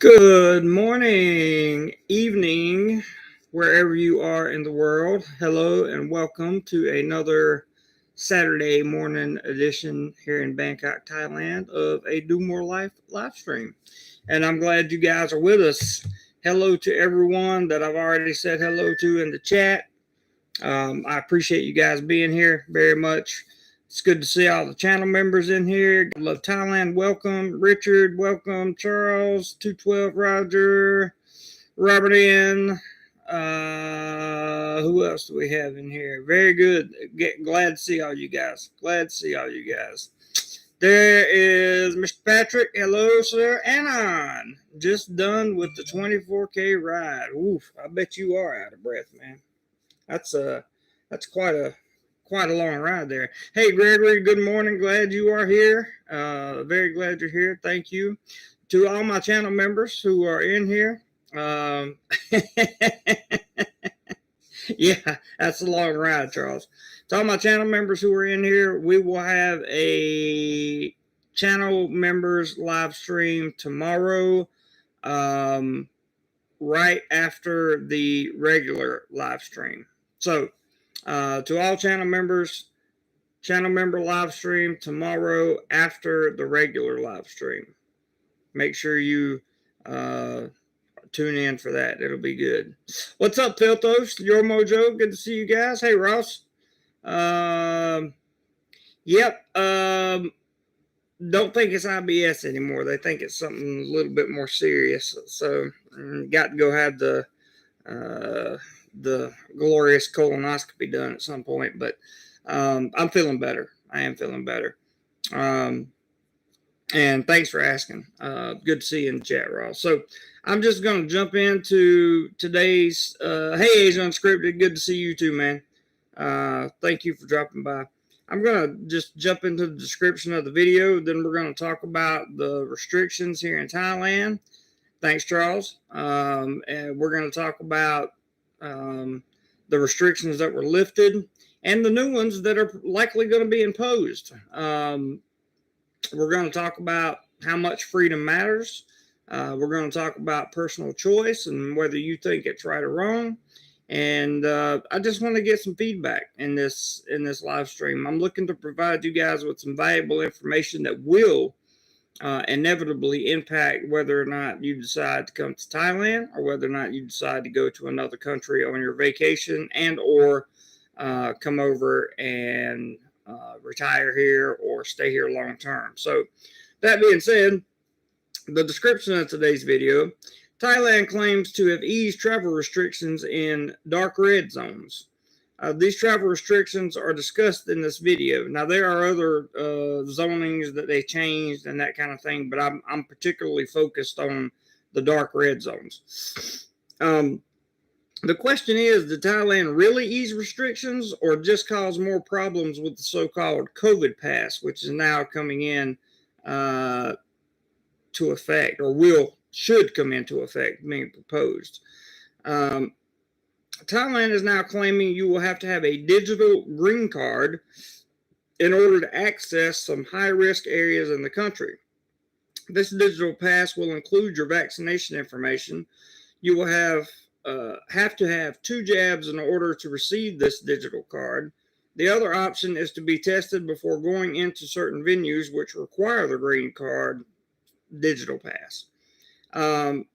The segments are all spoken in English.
Good morning, evening, wherever you are in the world. Hello and welcome to another Saturday morning edition here in Bangkok, Thailand of a DoMoreLife live stream. And I'm glad you guys are with us. Hello to everyone that I've already said hello to in the chat. I appreciate you guys being here very much. It's good to see all the channel members in here. I love Thailand. Welcome. Richard, welcome. Charles, 212, Roger, Robert N. Who else do we have in here? Very good. Glad to see all you guys. Glad to see all you guys. There is Mr. Patrick. Hello, sir. Anon. Just done with the 24K ride. Oof, I bet you are out of breath, man. That's quite a long ride there. Hey, Gregory, good morning. Glad you are here. Very glad you're here. Thank you to all my channel members who are in here. Yeah, that's a long ride, Charles. To all my channel members who are in here, we will have a channel members live stream tomorrow, right after the regular live stream. So, to all channel members, channel member live stream tomorrow after the regular live stream. Make sure you tune in for that. It'll be good. What's up, Piltos? Your Mojo. Good to see you guys. Hey, Ross. Yep. Don't think it's IBS anymore. They think it's something a little bit more serious. So, got to go have the glorious colonoscopy done at some point, but I'm feeling better. I am feeling better. And thanks for asking. Good to see you in the chat, Ross. So I'm just going to jump into today's, hey, Asia Unscripted. Good to see you too, man. Thank you for dropping by. I'm going to just jump into the description of the video. Then we're going to talk about the restrictions here in Thailand. Thanks, Charles. And we're going to talk about the restrictions that were lifted and the new ones that are likely going to be imposed. We're going to talk about how much freedom matters. We're going to talk about personal choice and whether you think it's right or wrong. And I just want to get some feedback in this live stream. I'm looking to provide you guys with some valuable information that will inevitably impact whether or not you decide to come to Thailand or whether or not you decide to go to another country on your vacation and or come over and retire here or stay here long term. So that being said, the description of today's video: Thailand claims to have eased travel restrictions in dark red zones. These travel restrictions are discussed in this video. Now, there are other zonings that they changed and that kind of thing, but I'm particularly focused on the dark red zones. The question is, did Thailand really ease restrictions or just cause more problems with the so-called COVID pass, which is now coming in to effect, or should come into effect, being proposed? Thailand is now claiming you will have to have a digital green card in order to access some high-risk areas in the country. This digital pass will include your vaccination information. You will have to have 2 jabs in order to receive this digital card. The other option is to be tested before going into certain venues which require the green card digital pass.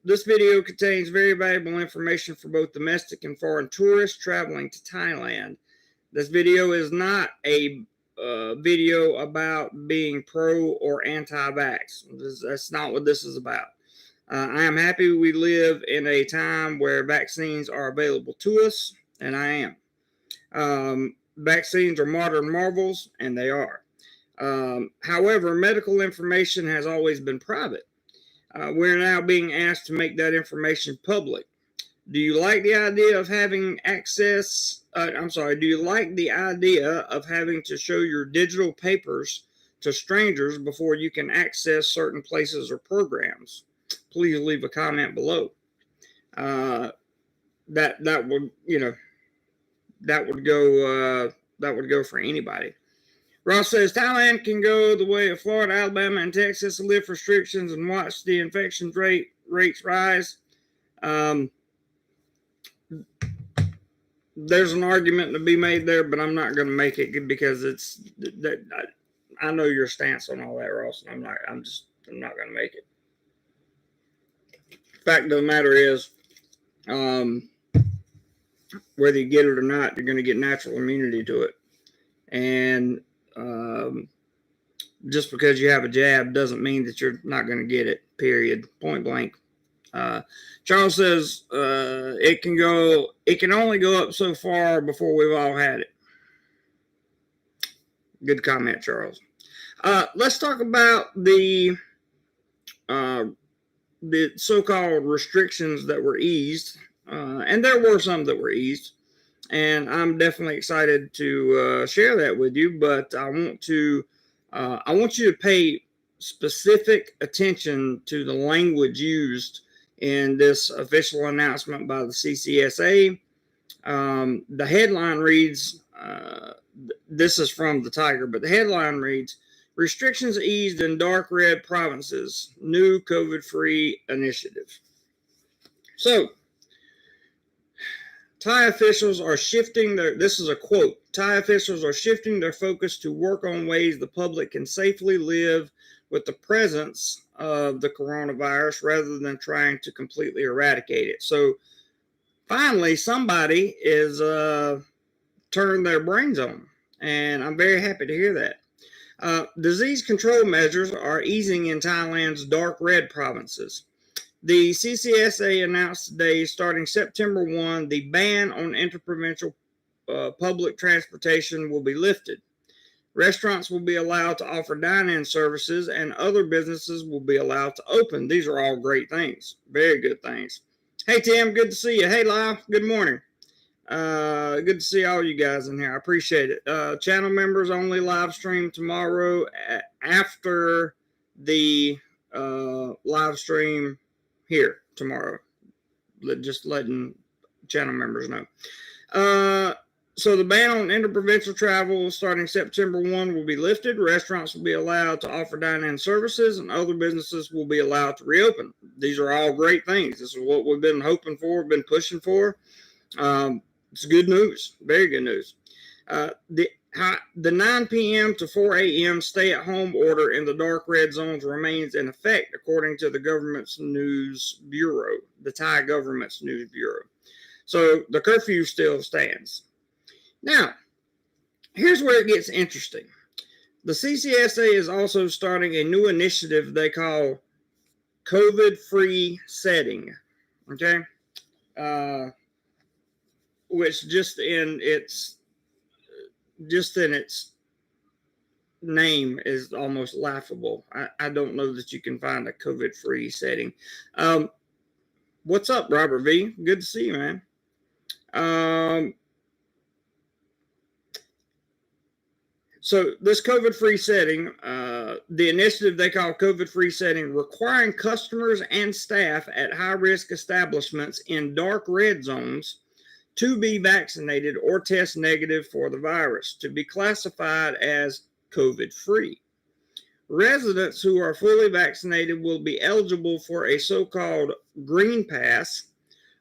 This video contains very valuable information for both domestic and foreign tourists traveling to Thailand. This video is not a video about being pro or anti-vax. That's not what this is about. I am happy we live in a time where vaccines are available to us, and I am. Vaccines are modern marvels, and they are. However, medical information has always been private. We're now being asked to make that information public. Do you like the idea of having access? Do you like the idea of having to show your digital papers to strangers before you can access certain places or programs? Please leave a comment below. That would go for anybody. Ross says Thailand can go the way of Florida, Alabama, and Texas and lift restrictions and watch the infection rate rates rise. There's an argument to be made there, but I'm not going to make it because it's that I know your stance on all that, Ross. And I'm not going to make it. Fact of the matter is, whether you get it or not, you're going to get natural immunity to it. And just because you have a jab doesn't mean that you're not going to get it, period, point blank. Charles says it can only go up so far before we've all had it. Good comment, Charles. Let's talk about the so-called restrictions that were eased, and there were some that were eased, and I'm definitely excited to share that with you. But I want you to pay specific attention to the language used in this official announcement by the CCSA. The headline reads, this is from the Tiger, but the headline reads, restrictions eased in dark red provinces, new COVID-free initiative. So, Thai officials are shifting this is a quote, Thai officials are shifting their focus to work on ways the public can safely live with the presence of the coronavirus rather than trying to completely eradicate it. So finally, somebody is turned their brains on, and I'm very happy to hear that. Disease control measures are easing in Thailand's dark red provinces. The CCSA announced today, starting September 1, the ban on interprovincial public transportation will be lifted. Restaurants will be allowed to offer dine-in services, and other businesses will be allowed to open. These are all great things. Very good things. Hey, Tim, good to see you. Hey, Lyle, good morning. Good to see all you guys in here. I appreciate it. Channel members only live stream tomorrow after the live stream here tomorrow. Just letting channel members know. So the ban on interprovincial travel starting September 1 will be lifted. Restaurants will be allowed to offer dine-in services, and other businesses will be allowed to reopen. These are all great things. This is what we've been hoping for, been pushing for. It's good news, very good news. The 9 p.m. to 4 a.m. stay-at-home order in the dark red zones remains in effect, according to the government's news bureau, the Thai government's news bureau. So the curfew still stands. Now, here's where it gets interesting. The CCSA is also starting a new initiative they call COVID-free setting, okay? Which just in its name is almost laughable. I don't know that you can find a COVID-free setting. What's up, Robert V? Good to see you, man. So this COVID-free setting, the initiative they call COVID-free setting, requiring customers and staff at high-risk establishments in dark red zones to be vaccinated or test negative for the virus to be classified as COVID-free. Residents who are fully vaccinated will be eligible for a so-called green pass,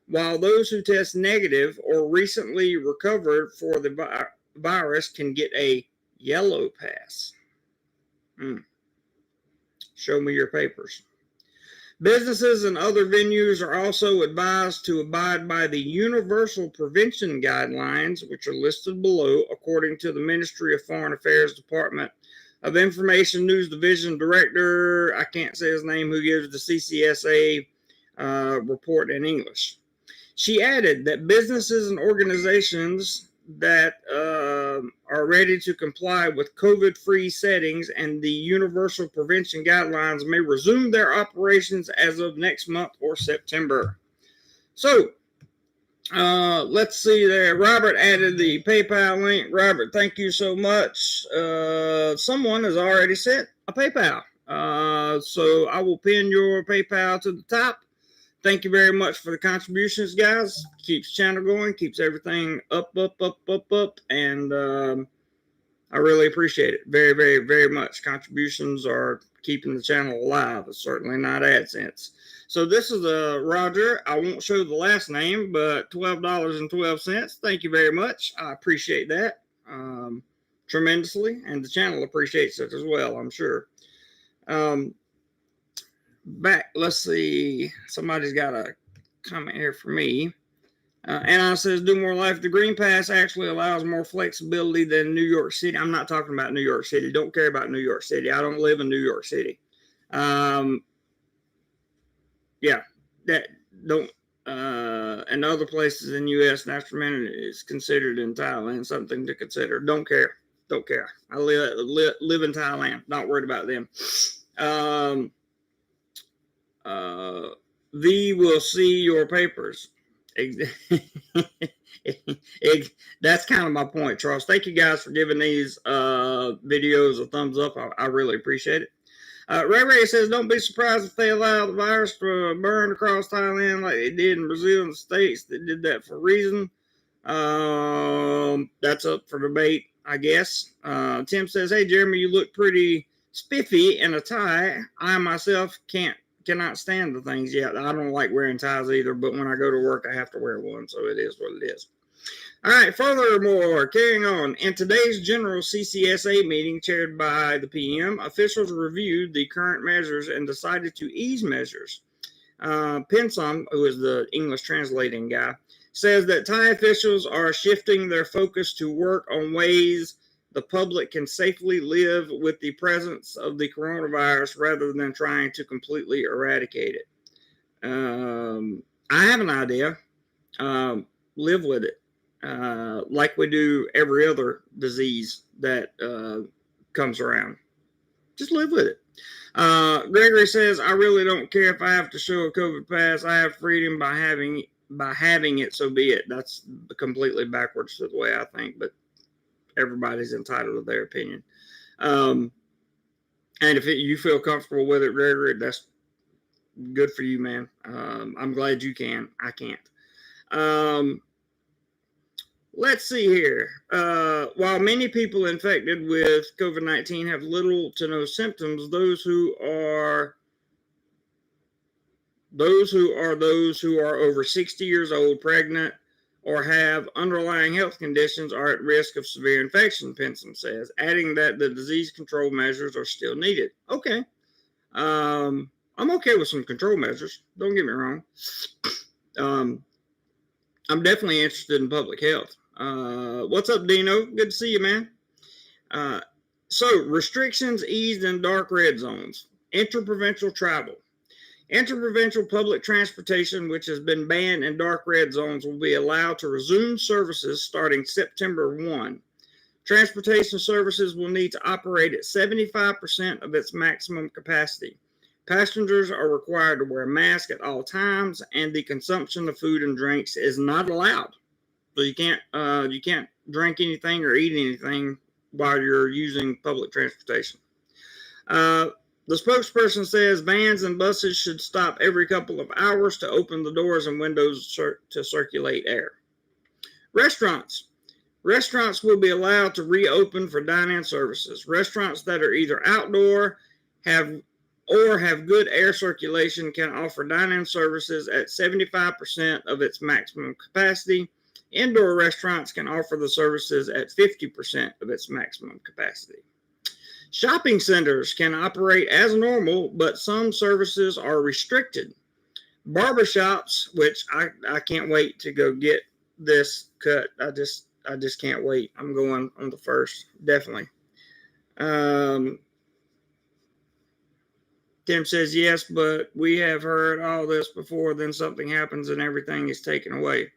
while those who test negative or recently recovered for the virus can get a yellow pass. Show me your papers. Businesses and other venues are also advised to abide by the universal prevention guidelines, which are listed below, according to the Ministry of Foreign Affairs Department of Information News Division Director, I can't say his name, who gives the CCSA report in English. She added that businesses and organizations that are ready to comply with COVID-free settings and the universal prevention guidelines may resume their operations as of next month or September. So, let's see there. Robert added the PayPal link. Robert, thank you so much. Someone has already sent a PayPal. So I will pin your PayPal to the top. Thank you very much for the contributions, guys. Keeps channel going, keeps everything up, and I really appreciate it very, very, very much. Contributions are keeping the channel alive. It's certainly not AdSense. So this is Roger. I won't show the last name, but $12.12. Thank you very much. I appreciate that tremendously, and the channel appreciates it as well, I'm sure. Let's see. Somebody's got a comment here for me. Anna says, DoMoreLife, the Green Pass actually allows more flexibility than New York City. I'm not talking about New York City. Don't care about New York City. I don't live in New York City. Yeah, that don't. And other places in U.S., natural immunity is considered in Thailand something to consider. Don't care. Don't care. I live in Thailand. Not worried about them. V will see your papers. That's kind of my point, Charles. Thank you guys for giving these videos a thumbs up. I really appreciate it. Ray says, don't be surprised if they allow the virus to burn across Thailand like they did in Brazil and the States. They did that for a reason. That's up for debate, I guess. Tim says, hey, Jeremy, you look pretty spiffy in a tie. I myself cannot stand the things yet. I don't like wearing ties either, but when I go to work, I have to wear one, so it is what it is. All right, furthermore, carrying on. In today's general CCSA meeting chaired by the PM, officials reviewed the current measures and decided to ease measures. Pensum, who is the English translating guy, says that Thai officials are shifting their focus to work on ways the public can safely live with the presence of the coronavirus rather than trying to completely eradicate it. I have an idea. Live with it. Like we do every other disease that comes around. Just live with it. Gregory says, I really don't care if I have to show a COVID pass. I have freedom by having it, so be it. That's completely backwards to the way I think, but everybody's entitled to their opinion. And if you feel comfortable with it, Gregory, that's good for you, man. I'm glad you can. I can't. Let's see here. While many people infected with COVID-19 have little to no symptoms, those who are over 60 years old, pregnant, or have underlying health conditions are at risk of severe infection, Pensum says, adding that the disease control measures are still needed. Okay. I'm okay with some control measures. Don't get me wrong. I'm definitely interested in public health. What's up, Dino? Good to see you, man. So, restrictions eased in dark red zones. Interprovincial travel. Interprovincial public transportation, which has been banned in dark red zones, will be allowed to resume services starting September 1. Transportation services will need to operate at 75% of its maximum capacity. Passengers are required to wear masks at all times, and the consumption of food and drinks is not allowed. So you can't drink anything or eat anything while you're using public transportation. The spokesperson says vans and buses should stop every couple of hours to open the doors and windows to circulate air. Restaurants. Restaurants will be allowed to reopen for dine-in services. Restaurants that are either outdoor have good air circulation can offer dine-in services at 75% of its maximum capacity. Indoor restaurants can offer the services at 50% of its maximum capacity. Shopping centers can operate as normal, but some services are restricted. Barbershops, which I can't wait to go get this cut. I just can't wait. I'm going on the 1st, definitely. Tim says, yes, but we have heard all this before, then something happens and everything is taken away.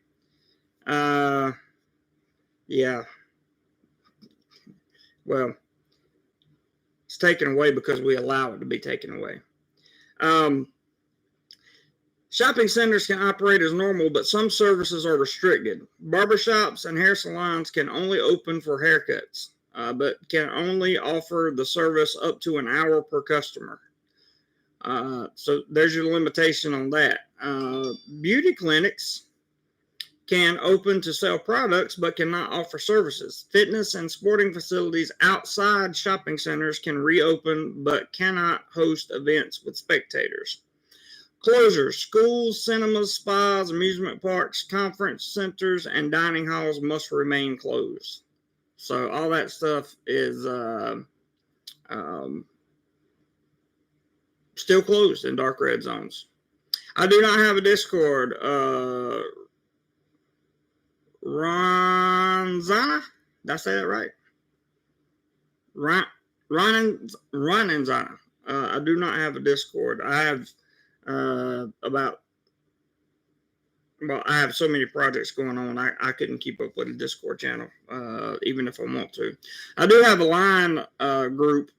Yeah. Well, it's taken away because we allow it to be taken away. Shopping centers can operate as normal, but some services are restricted. Barbershops and hair salons can only open for haircuts, but can only offer the service up to an hour per customer. So there's your limitation on that. Beauty clinics can open to sell products but cannot offer services. Fitness and sporting facilities outside shopping centers can reopen but cannot host events with spectators. Closures: schools, cinemas, spas, amusement parks, conference centers, and dining halls must remain closed. So all that stuff is still closed in dark red zones. I do not have a Discord. Ronzana? Did I say that right? Ronzana. I do not have a Discord. I have I have so many projects going on, I couldn't keep up with a Discord channel, even if I want to. I do have a line group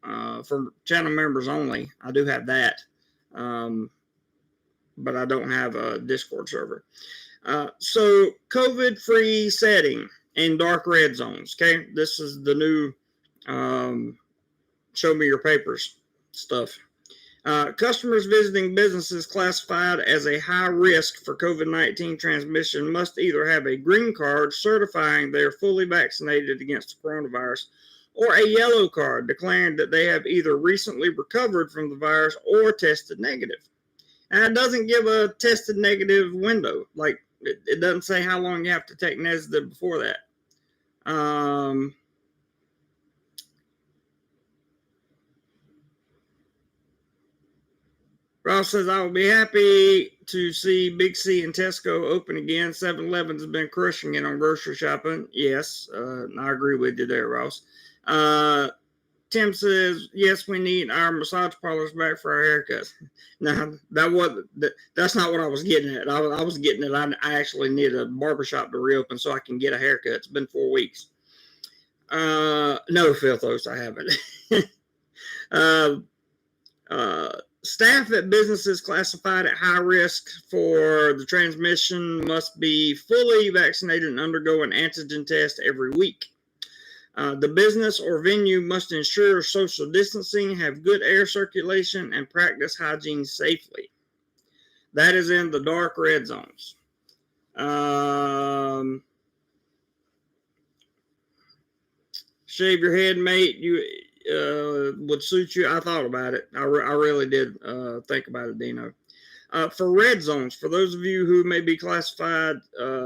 for channel members only. I do have that, but I don't have a Discord server. So COVID-free setting in dark red zones. Okay, this is the new show me your papers stuff. Customers visiting businesses classified as a high risk for COVID-19 transmission must either have a green card certifying they are fully vaccinated against the coronavirus, or a yellow card declaring that they have either recently recovered from the virus or tested negative. And it doesn't give a tested negative window. Like, it doesn't say how long you have to take negative before that. Ross says, I will be happy to see Big C and Tesco open again. 7-Eleven's been crushing it on grocery shopping. Yes, I agree with you there, Ross. Tim says, yes, we need our massage parlors back for our haircuts. Now, that's not what I was getting at. I was getting at I actually need a barbershop to reopen so I can get a haircut. It's been 4 weeks. No, Filthos, I haven't. Staff at businesses classified at high risk for the transmission must be fully vaccinated and undergo an antigen test every week. The business or venue must ensure social distancing, have good air circulation, and practice hygiene safely. That is in the dark red zones. Shave your head, mate. Would suit you. I thought about it. I really did think about it, Dino. For red zones, for those of you who may be classified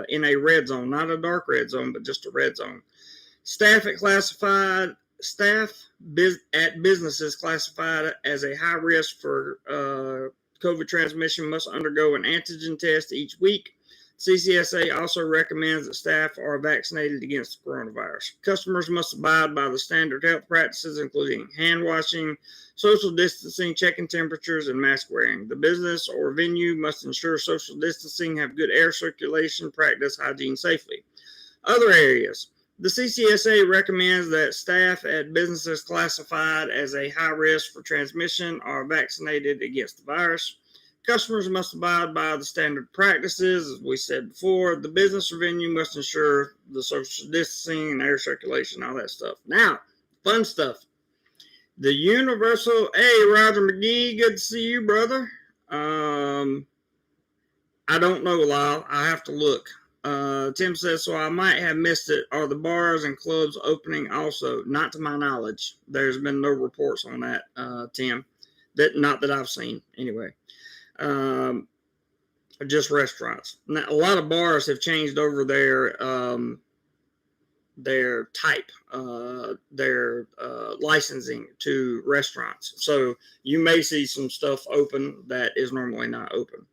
in a red zone, not a dark red zone, but just a red zone. Staff at businesses classified as a high risk for COVID transmission must undergo an antigen test each week. CCSA also recommends that staff are vaccinated against the coronavirus. Customers must abide by the standard health practices, including hand washing, social distancing, checking temperatures, and mask wearing. The business or venue must ensure social distancing, have good air circulation, practice hygiene safely. Other areas. The CCSA recommends that staff at businesses classified as a high risk for transmission are vaccinated against the virus. Customers must abide by the standard practices, as we said before. The business or venue must ensure the social distancing and air circulation, all that stuff. Now, fun stuff. The universal, hey, Roger McGee, good to see you, brother. I don't know, Lyle. I have to look. Tim says, so I might have missed it. Are the bars and clubs opening also? Not to my knowledge. There's been no reports on that, Tim. Not that I've seen, anyway. Just restaurants. Now, a lot of bars have changed over their type, their licensing to restaurants. So you may see some stuff open that is normally not open.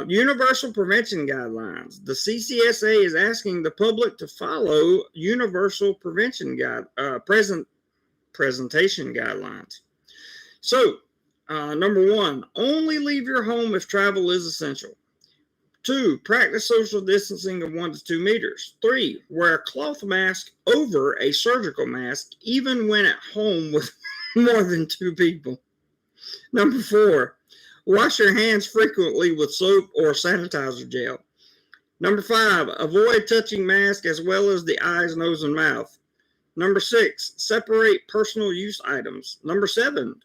Universal prevention guidelines. The CCSA is asking the public to follow universal prevention presentation guidelines. So, number 1, only leave your home if travel is essential. 2, practice social distancing of 1 to 2 meters. 3, wear a cloth mask over a surgical mask, even when at home with more than 2 people. Number 4, wash your hands frequently with soap or sanitizer gel. Number 5, avoid touching masks as well as the eyes, nose, and mouth. Number 6, separate personal use items. Number 7,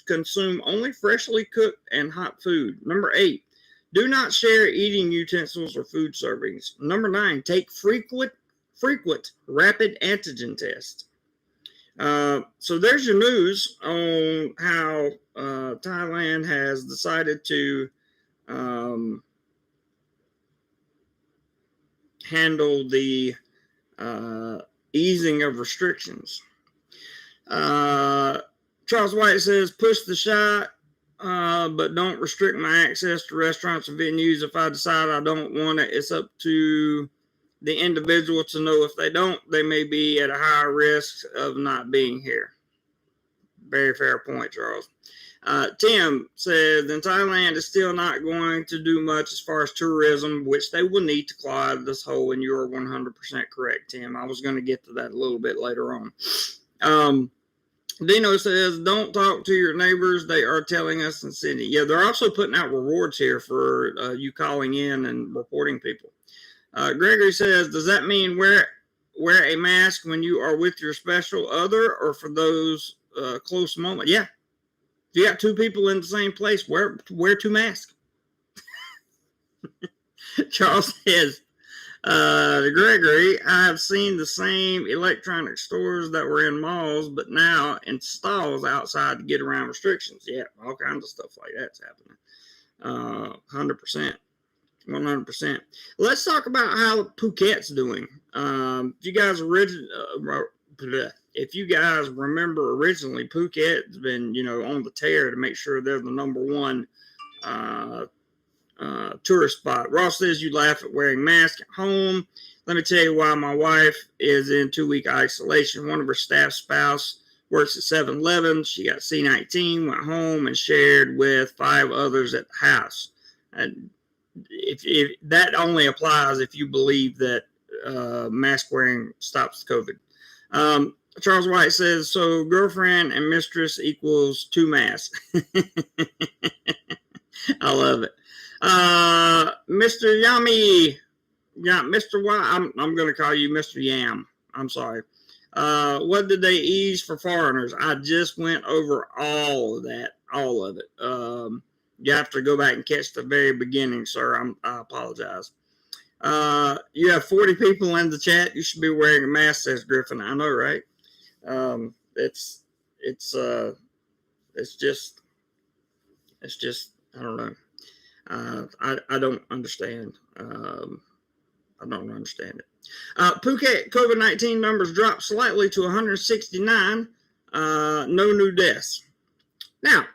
consume only freshly cooked and hot food. Number 8, Do not share eating utensils or food servings. Number 9, take frequent rapid antigen tests. So there's your news on how Thailand has decided to handle the easing of restrictions. Charles White says, push the shot, but don't restrict my access to restaurants and venues. If I decide I don't want it, it's up to the individual to know. If they don't, they may be at a higher risk of not being here. Very fair point, Charles. Tim says, then Thailand is still not going to do much as far as tourism, which they will need to clog this hole, and you're 100% correct, Tim. I was going to get to that a little bit later on. Dino says, don't talk to your neighbors. They are telling us in Sydney. Yeah, they're also putting out rewards here for you calling in and reporting people. Gregory says, does that mean wear a mask when you are with your special other or for those close moments? Yeah. If you got two people in the same place, wear 2 masks. Charles says, Gregory, I have seen the same electronic stores that were in malls, but now in stalls outside to get around restrictions. Yeah, all kinds of stuff like that's happening. 100%. 100%. Let's talk about how Phuket's doing. If you guys remember originally, Phuket's been, on the tear to make sure they're the number 1 tourist spot. Ross says you laugh at wearing masks at home. Let me tell you why. My wife is in 2-week isolation. One of her staff spouse works at 7-Eleven. She got C-19, went home, and shared with 5 others at the house. And if that only applies if you believe that mask wearing stops COVID. Charles White says, so girlfriend and mistress equals 2 masks. I love it. Mr. Yummy. Yeah, Mr. Y. I'm going to call you Mr. Yam. I'm sorry. What did they ease for foreigners? I just went over all of that. All of it. You have to go back and catch the very beginning, sir. I apologize. You have 40 people in the chat. You should be wearing a mask, says Griffin. I know, right? It's just, I don't know. I don't understand. I don't understand it. Phuket COVID-19 numbers dropped slightly to 169. No new deaths. Now,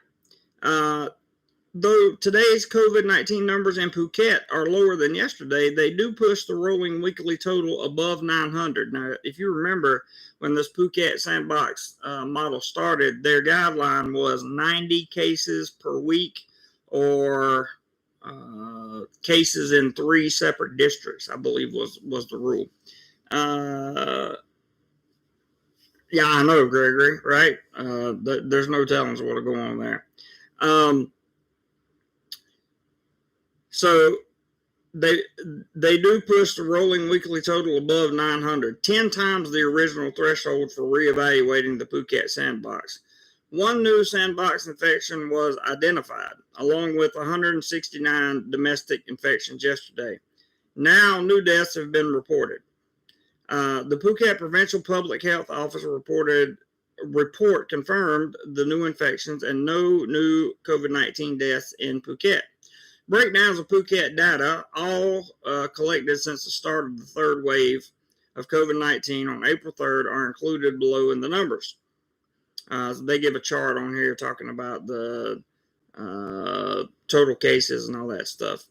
though today's COVID-19 numbers in Phuket are lower than yesterday, they do push the rolling weekly total above 900. Now, if you remember, when this Phuket sandbox model started, their guideline was 90 cases per week or cases in 3 separate districts, I believe was the rule. Yeah, I know, Gregory, right? There's no telling what'll go on there. So they do push the rolling weekly total above 900, 10 times the original threshold for reevaluating the Phuket sandbox. 1 new sandbox infection was identified, along with 169 domestic infections yesterday. Now, new deaths have been reported. The Phuket Provincial Public Health Office report confirmed the new infections and no new COVID-19 deaths in Phuket. Breakdowns of Phuket data, all collected since the start of the 3rd wave of COVID-19 on April 3rd, are included below in the numbers. So they give a chart on here talking about the total cases and all that stuff.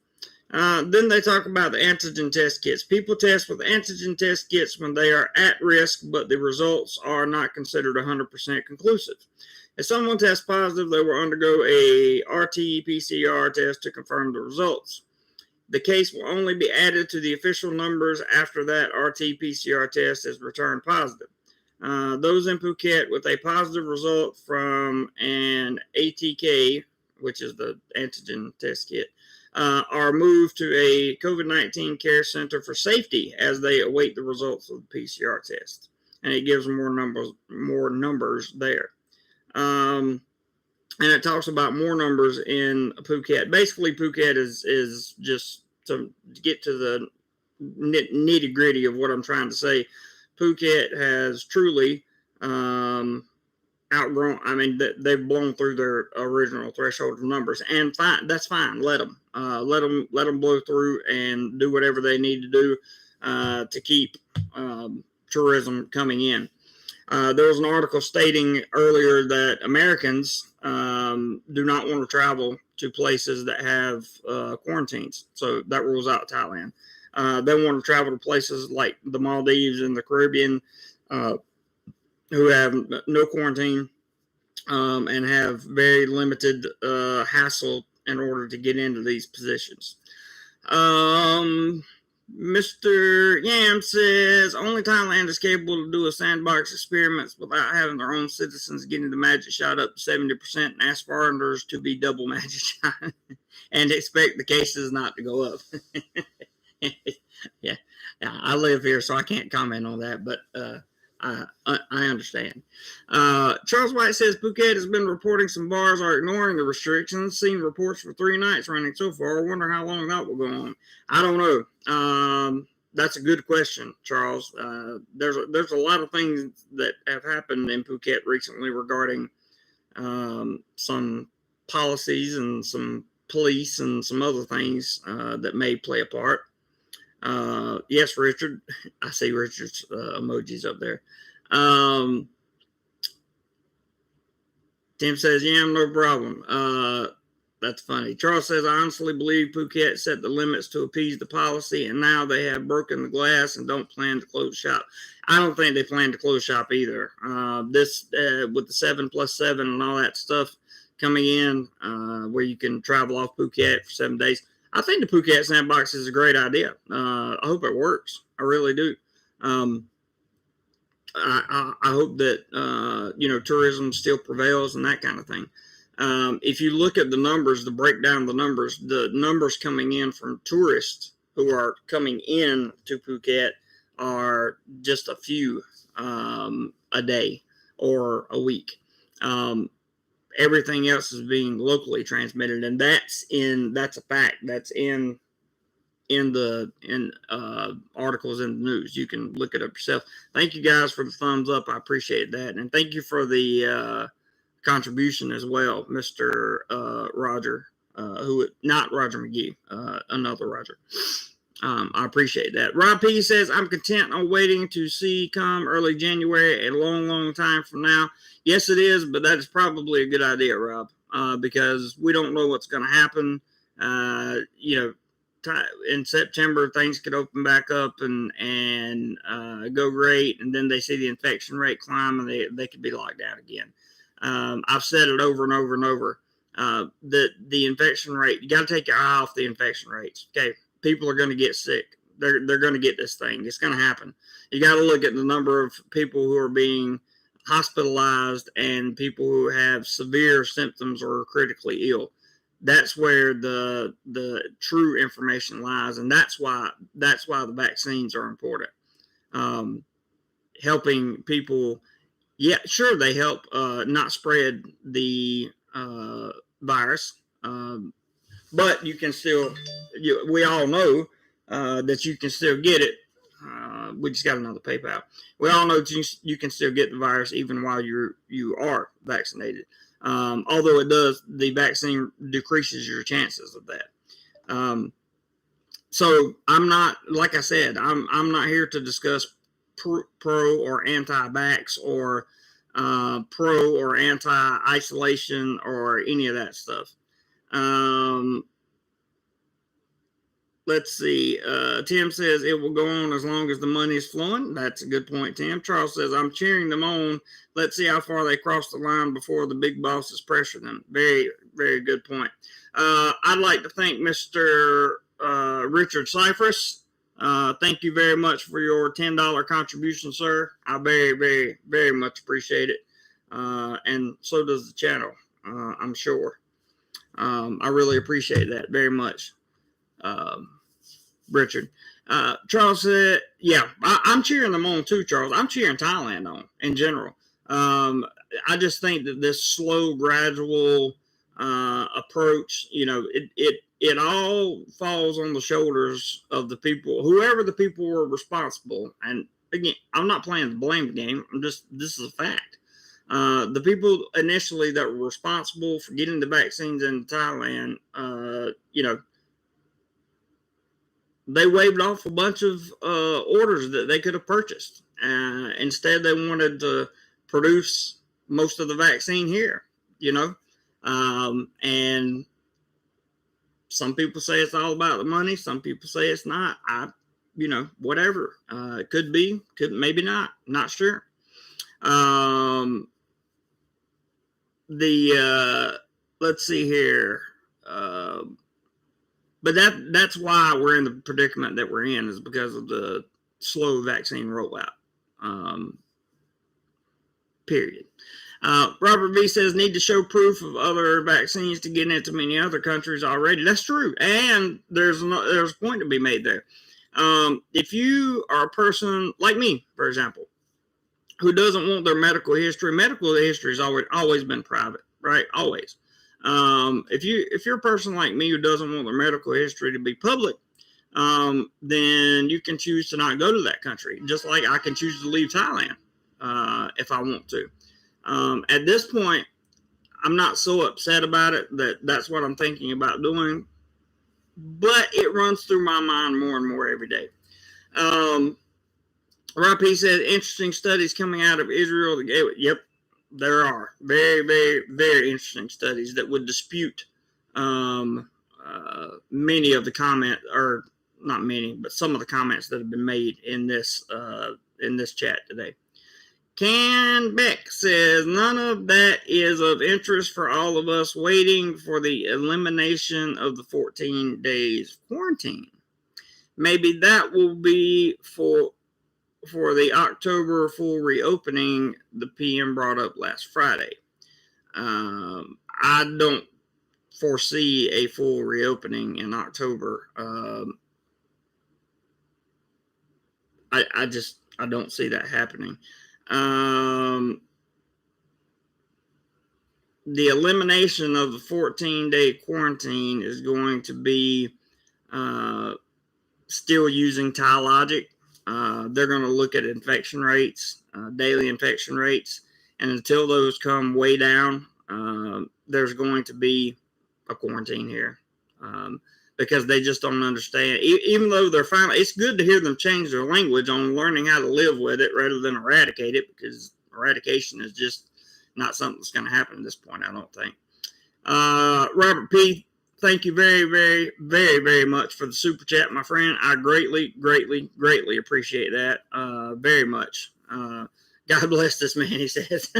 Then they talk about the antigen test kits. People test with antigen test kits when they are at risk, but the results are not considered 100% conclusive. If someone tests positive, they will undergo a RT-PCR test to confirm the results. The case will only be added to the official numbers after that RT-PCR test is returned positive. Those in Phuket with a positive result from an ATK, which is the antigen test kit, are moved to a COVID-19 care center for safety as they await the results of the PCR test. And it gives more numbers there. and it talks about more numbers in Phuket. Basically, Phuket is just to get to the nitty gritty of what I'm trying to say. Phuket has truly outgrown. I mean, they've blown through their original threshold of numbers, and fine, that's fine. Let them, let them blow through and do whatever they need to do to keep tourism coming in. There was an article stating earlier that Americans do not want to travel to places that have quarantines, so that rules out Thailand. They want to travel to places like the Maldives and the Caribbean, who have no quarantine and have very limited hassle in order to get into these positions. Mr. Yam says only Thailand is capable to do a sandbox experiments without having their own citizens getting the magic shot up to 70% and ask foreigners to be double magic shot and expect the cases not to go up. Yeah, I live here, so I can't comment on that, but I understand. Charles White says Phuket has been reporting some bars are ignoring the restrictions. Seen reports for 3 nights running so far. I wonder how long that will go on. I don't know. That's a good question, Charles. There's a lot of things that have happened in Phuket recently regarding some policies and some police and some other things that may play a part. Yes, Richard. I see Richard's emojis up there. Tim says, yeah, no problem. That's funny. Charles says, I honestly believe Phuket set the limits to appease the policy, and now they have broken the glass and don't plan to close shop. I don't think they plan to close shop either. This with the 7+7 and all that stuff coming in, where you can travel off Phuket for 7 days. I think the Phuket sandbox is a great idea. I hope it works. I really do. I hope that tourism still prevails and that kind of thing. If you look at the numbers, the breakdown of the numbers coming in from tourists who are coming in to Phuket are just a few a day or a week. Everything else is being locally transmitted, and that's a fact. That's in articles in the news. You can look it up yourself. Thank you guys for the thumbs up. I appreciate that, and thank you for the contribution as well, Mr. Roger, who not Roger McGee, another Roger. I appreciate that. Rob P says, I'm content on waiting to see come early January, a long, long time from now. Yes, it is, but that is probably a good idea, Rob, because we don't know what's going to happen. In September, things could open back up and go great, and then they see the infection rate climb, and they could be locked down again. I've said it over and over and over. The infection rate, you got to take your eye off the infection rates. Okay, people are going to get sick. They're going to get this thing. It's going to happen. You got to look at the number of people who are being hospitalized and people who have severe symptoms or are critically ill. That's where the true information lies, and that's why the vaccines are important. Helping people, yeah, sure, they help not spread the virus, but you can still. We all know that you can still get it. We just got another PayPal. We all know that you can still get the virus even while you are vaccinated. Although the vaccine decreases your chances of that. So I'm not, like I said, I'm not here to discuss pro or anti-vax or pro or anti-isolation or any of that stuff. Let's see. Tim says it will go on as long as the money is flowing. That's a good point, Tim. Charles says, I'm cheering them on. Let's see how far they cross the line before the big bosses pressure them. Very, very good point. I'd like to thank Mr. Richard Cypress. Thank you very much for your $10 contribution, sir. I very, very, very much appreciate it. And so does the channel, I'm sure. I really appreciate that very much. Richard. Charles said, yeah, I'm cheering them on too, Charles. I'm cheering Thailand on in general. I just think that this slow, gradual approach, it all falls on the shoulders of the people, whoever the people were responsible. And again, I'm not playing the blame game. This is a fact. The people initially that were responsible for getting the vaccines in Thailand, they waived off a bunch of orders that they could have purchased. Instead, they wanted to produce most of the vaccine here, and some people say it's all about the money. Some people say it's not. Whatever. It could be, maybe not. Not sure. Let's see here. But that's why we're in the predicament that we're in, is because of the slow vaccine rollout. Period. Robert B says, need to show proof of other vaccines to get into many other countries already. That's true. And there's a point to be made there. If you are a person like me, for example, who doesn't want their medical history has always been private, right? Always. If you're a person like me who doesn't want their medical history to be public, then you can choose to not go to that country, just like I can choose to leave Thailand if I want to. At this point, I'm not so upset about it that's what I'm thinking about doing, but it runs through my mind more and more every day. RP said, interesting studies coming out of Israel. Yep, there are very, very, very interesting studies that would dispute many of the comments, or not many, but some of the comments that have been made in this chat today. Can Beck says, none of that is of interest for all of us waiting for the elimination of the 14 days quarantine. Maybe that will be for the October full reopening the PM brought up last Friday. I don't foresee a full reopening in October. I don't see that happening. The elimination of the 14-day quarantine is going to be still using Thai logic. They're going to look at infection rates, daily infection rates, and until those come way down, there's going to be a quarantine here because they just don't understand. Even though they're finally, it's good to hear them change their language on learning how to live with it rather than eradicate it, because eradication is just not something that's going to happen at this point, I don't think. Robert P., thank you very, very, very, very much for the super chat, my friend. I greatly, greatly, greatly appreciate that very much. God bless this man, he says.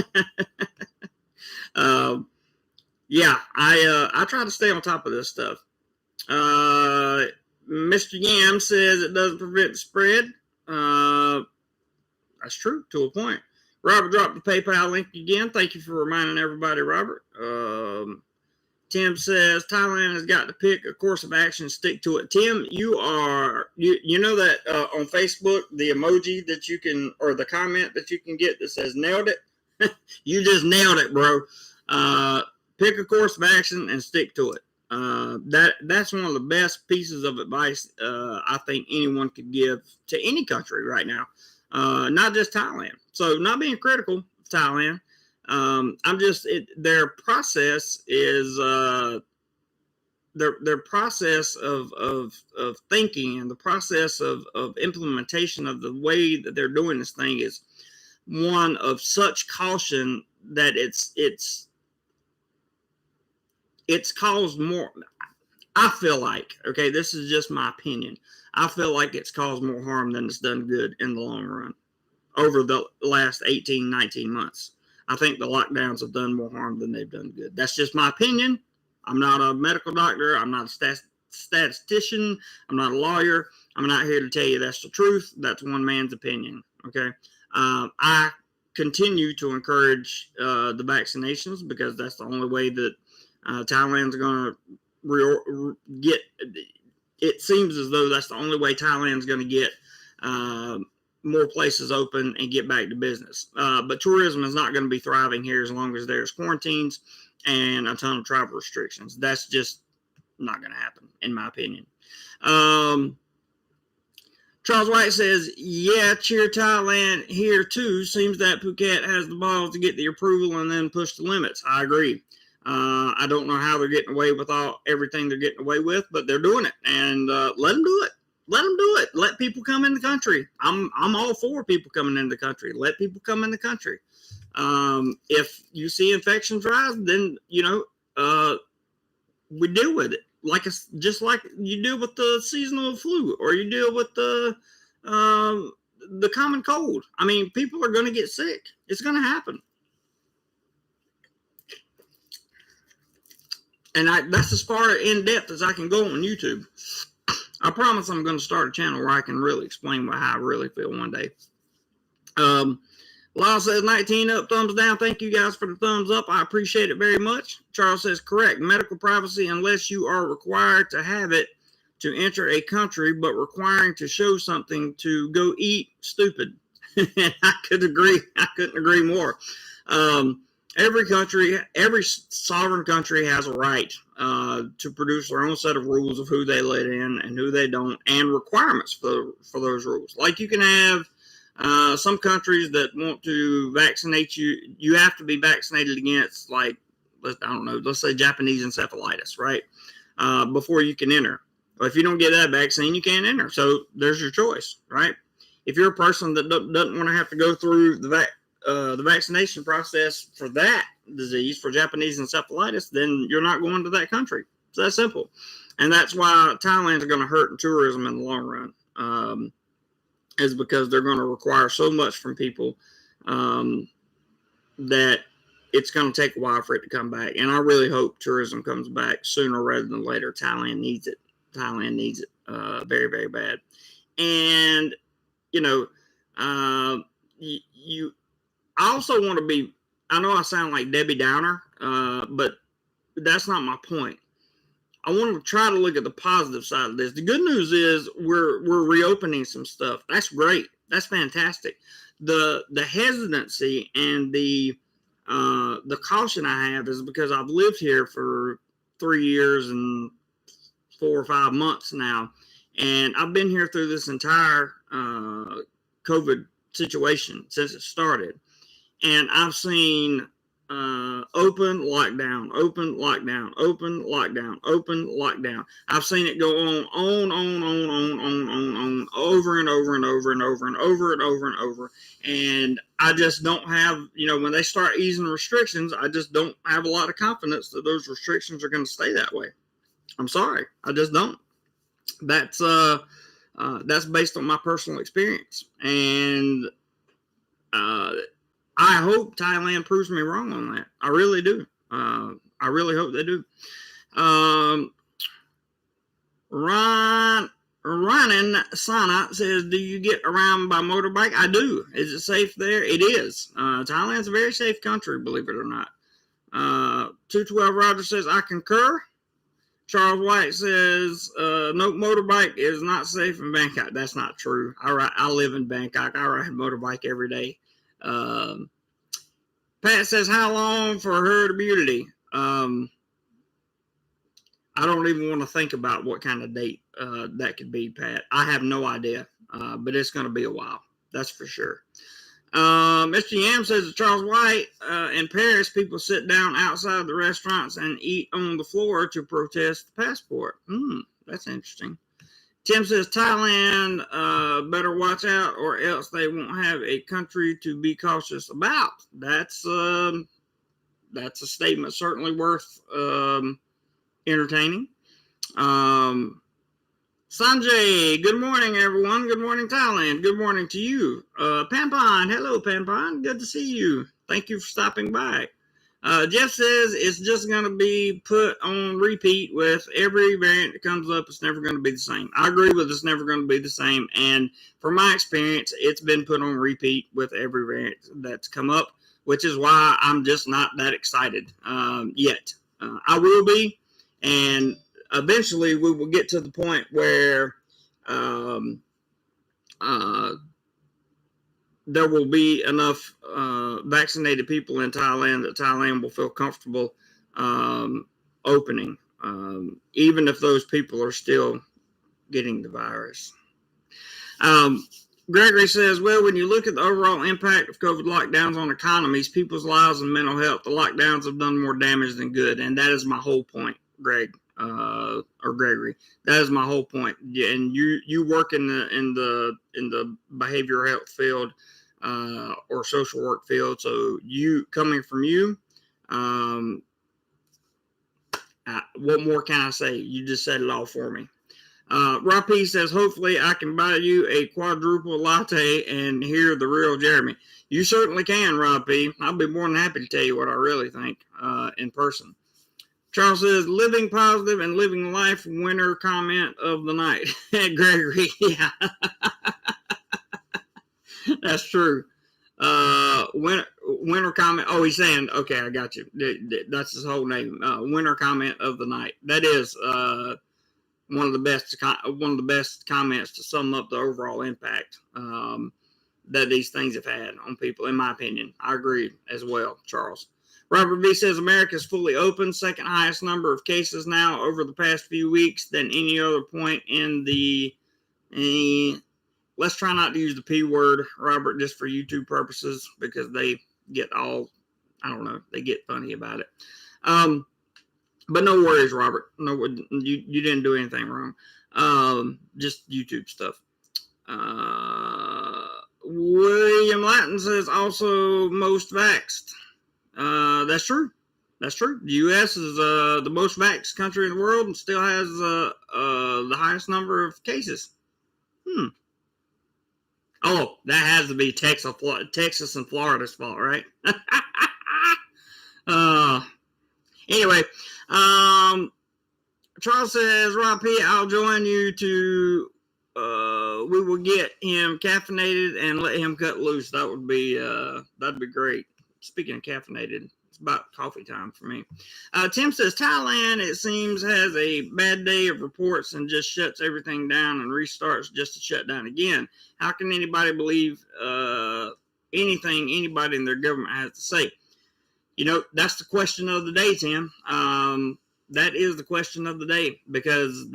Yeah, I try to stay on top of this stuff. Mr. Yam says it doesn't prevent the spread. That's true to a point. Robert dropped the PayPal link again. Thank you for reminding everybody, Robert. Tim says Thailand has got to pick a course of action, stick to it. Tim, you know that on Facebook, the emoji that you can, or the comment that you can get that says nailed it. You just nailed it, bro. Pick a course of action and stick to it. That's one of the best pieces of advice I think anyone could give to any country right now, not just Thailand. So, not being critical of Thailand. Their process is their process of thinking, and the process of implementation of the way that they're doing this thing is one of such caution that it's caused more. I feel like, okay, this is just my opinion, I feel like it's caused more harm than it's done good in the long run over the last 18, 19 months. I think the lockdowns have done more harm than they've done good. That's just my opinion. I'm not a medical doctor. I'm not a statistician. I'm not a lawyer. I'm not here to tell you that's the truth. That's one man's opinion, okay? I continue to encourage the vaccinations because that's the only way that Thailand's going to get. It seems as though that's the only way Thailand's going to get more places open and get back to business. But tourism is not going to be thriving here as long as there's quarantines and a ton of travel restrictions. That's just not going to happen, in my opinion. Charles White says, yeah, cheer Thailand here too. Seems that Phuket has the balls to get the approval and then push the limits. I agree. I don't know how they're getting away with everything they're getting away with, but they're doing it. And let them do it. Let them do it. Let people come in the country. I'm all for people coming in the country. Let people come in the country. If you see infections rise, then, we deal with it. Just like you deal with the seasonal flu, or you deal with the common cold. I mean, people are going to get sick. It's going to happen. And that's as far in depth as I can go on YouTube. I promise I'm going to start a channel where I can really explain how I really feel one day. Lyle says 19 up, thumbs down. Thank you guys for the thumbs up. I appreciate it very much. Charles says correct. Medical privacy, unless you are required to have it to enter a country, but requiring to show something to go eat, stupid. I couldn't agree more. Every sovereign country has a right to produce their own set of rules of who they let in and who they don't, and requirements for those rules. Like you can have some countries that want to vaccinate you. You have to be vaccinated against, like, let's say Japanese encephalitis, right? Before you can enter. But if you don't get that vaccine, you can't enter. So there's your choice, right? If you're a person that doesn't want to have to go through the vaccination process for that disease, for Japanese encephalitis, then you're not going to that country. It's that simple. And that's why Thailand's going to hurt in tourism in the long run. Is because they're going to require so much from people that it's going to take a while for it to come back. And I really hope tourism comes back sooner rather than later. Thailand needs it. Thailand needs it very, very bad. And, I also want to be, I know I sound like Debbie Downer, but that's not my point. I want to try to look at the positive side of this. The good news is we're reopening some stuff. That's great. That's fantastic. The hesitancy and the caution I have is because I've lived here for 3 years and 4 or 5 months now, and I've been here through this entire COVID situation since it started, and I've seen open lockdown, open lockdown, open lockdown, open lockdown. I've seen it go on, over and over and over and over and over and over and over. And I just don't have, when they start easing restrictions, I just don't have a lot of confidence that those restrictions are going to stay that way. I'm sorry, I just don't. That's based on my personal experience, and I hope Thailand proves me wrong on that. I really do. I really hope they do. Ronan Sana says, do you get around by motorbike? I do. Is it safe there? It is. Thailand's a very safe country, believe it or not. 212 Roger says, I concur. Charles White says, no, motorbike is not safe in Bangkok. That's not true. I live in Bangkok. I ride a motorbike every day. Pat says, how long for herd immunity? I don't even want to think about what kind of date that could be, Pat. I have no idea, but it's going to be a while. That's for sure. Mr. Yam says, Charles White, in Paris, people sit down outside the restaurants and eat on the floor to protest the passport. That's interesting. Tim says, Thailand better watch out or else they won't have a country to be cautious about. That's a statement certainly worth entertaining. Sanjay, good morning, everyone. Good morning, Thailand. Good morning to you. Pampon, hello, Pampon. Good to see you. Thank you for stopping by. Jeff says it's just going to be put on repeat with every variant that comes up. It's never going to be the same. I agree with it's never going to be the same. And from my experience, it's been put on repeat with every variant that's come up, which is why I'm just not that excited yet. I will be. And eventually we will get to the point where there will be enough vaccinated people in Thailand that Thailand will feel comfortable opening, even if those people are still getting the virus. Gregory says, well, when you look at the overall impact of COVID lockdowns on economies, people's lives, and mental health, the lockdowns have done more damage than good. And that is my whole point, Greg, or Gregory. That is my whole point. And you work in the behavioral health field or social work field. So coming from you, what more can I say? You just said it all for me. Rob P says, hopefully I can buy you a quadruple latte and hear the real Jeremy. You certainly can, Rob P. I'll be more than happy to tell you what I really think in person. Charles says, living positive and living life, winner comment of the night. Gregory, yeah. That's true. Winter comment. Oh, he's saying, okay, I got you. That's his whole name. Winter comment of the night. That is one of the best comments to sum up the overall impact that these things have had on people, in my opinion. I agree as well, Charles. Robert B says America is fully open, second highest number of cases now over the past few weeks than any other point in the. Let's try not to use the P word, Robert, just for YouTube purposes, because they get all, I don't know, they get funny about it. But no worries, Robert. No, you didn't do anything wrong. Just YouTube stuff. William Latin says also most vaxxed. That's true. That's true. The U.S. is the most vaxxed country in the world and still has the highest number of cases. Oh, that has to be Texas and Florida's fault, right? Anyway, Charles says, Rob P, I'll join you to, we will get him caffeinated and let him cut loose. That would be, that'd be great. Speaking of caffeinated, it's about coffee time for me. Tim says, Thailand, it seems, has a bad day of reports and just shuts everything down and restarts just to shut down again. How can anybody believe anything anybody in their government has to say? You know, that's the question of the day, Tim. That is the question of the day, because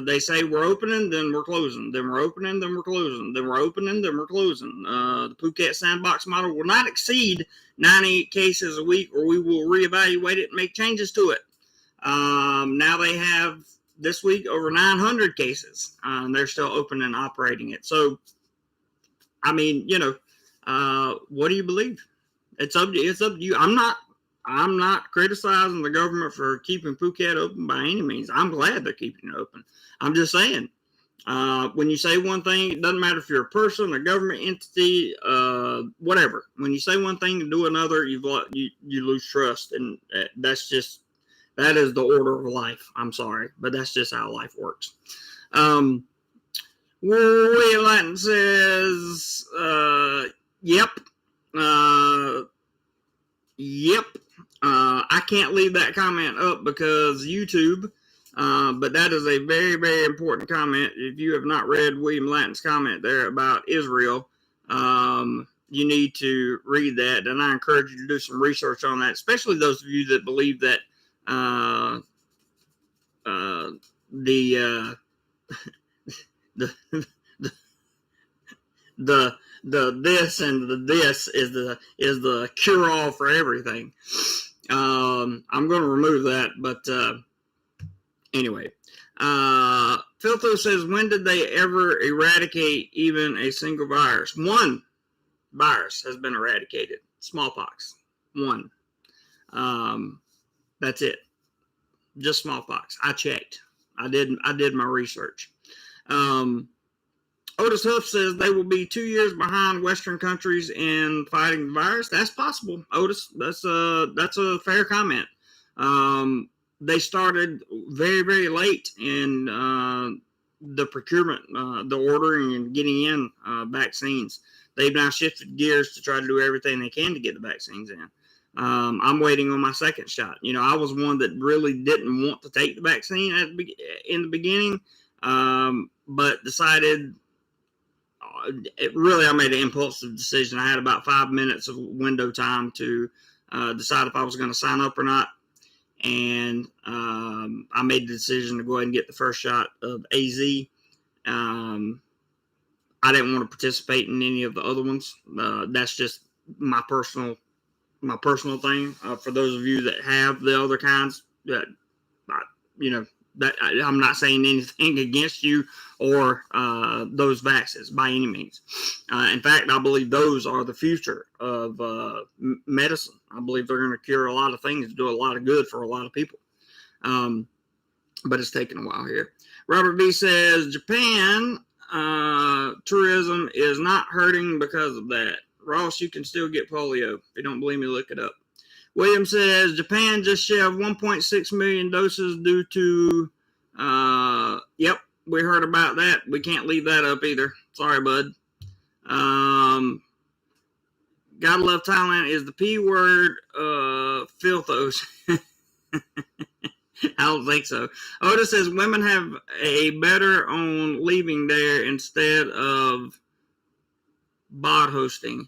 they say we're opening, then we're closing, then we're opening, then we're closing, then we're opening, then we're closing. The Phuket sandbox model will not exceed 90 cases a week, or we will reevaluate it and make changes to it. Now they have this week over 900 cases. They're still open and operating it. So, I mean, you know, what do you believe? It's up to you. I'm not criticizing the government for keeping Phuket open by any means. I'm glad they're keeping it open. I'm just saying, when you say one thing, it doesn't matter if you're a person, a government entity, whatever. When you say one thing and do another, you lose trust, and that is the order of life. I'm sorry, but that's just how life works. William Latin says, yep. Yep. I can't leave that comment up because YouTube, but that is a very, very important comment. If you have not read William Latin's comment there about Israel, you need to read that, and I encourage you to do some research on that, especially those of you that believe that the this and the this is the cure all for everything. I'm going to remove that, but anyway. Filtho says, when did they ever eradicate even a single virus? One virus has been eradicated. Smallpox. One. That's it. Just smallpox. I checked. I did my research. Otis Huff says they will be 2 years behind Western countries in fighting the virus. That's possible, Otis. That's a fair comment. They started very, very late in the procurement, the ordering and getting in vaccines. They've now shifted gears to try to do everything they can to get the vaccines in. I'm waiting on my second shot. You know, I was one that really didn't want to take the vaccine in the beginning, but decided I made an impulsive decision. I had about 5 minutes of window time to decide if I was going to sign up or not. And I made the decision to go ahead and get the first shot of AZ. I didn't want to participate in any of the other ones. That's just my personal thing. For those of you that have the other kinds, that I'm not saying anything against you or those vaccines by any means. In fact, I believe those are the future of medicine. I believe they're going to cure a lot of things, do a lot of good for a lot of people. But it's taking a while here. Robert B says Japan tourism is not hurting because of that. Ross, you can still get polio. If you don't believe me, look it up. William says Japan just shelved 1.6 million doses due to, yep, we heard about that. We can't leave that up either. Sorry, bud. Gotta love Thailand is the P word, filthos. I don't think so. Otis says women have a better on leaving there instead of bod hosting.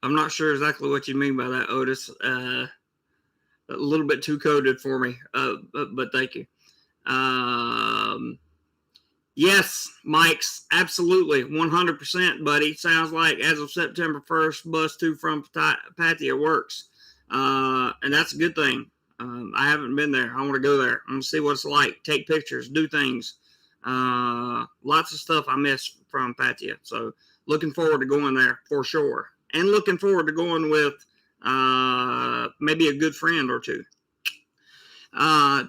I'm not sure exactly what you mean by that, Otis. A little bit too coded for me, but thank you. Yes, Mike's absolutely 100%, buddy. Sounds like as of September 1st, bus to from Pattaya works, and that's a good thing. I haven't been there. I want to go there. I want to see what it's like. Take pictures, do things. Lots of stuff I miss from Pattaya. So looking forward to going there for sure. And looking forward to going with maybe a good friend or two.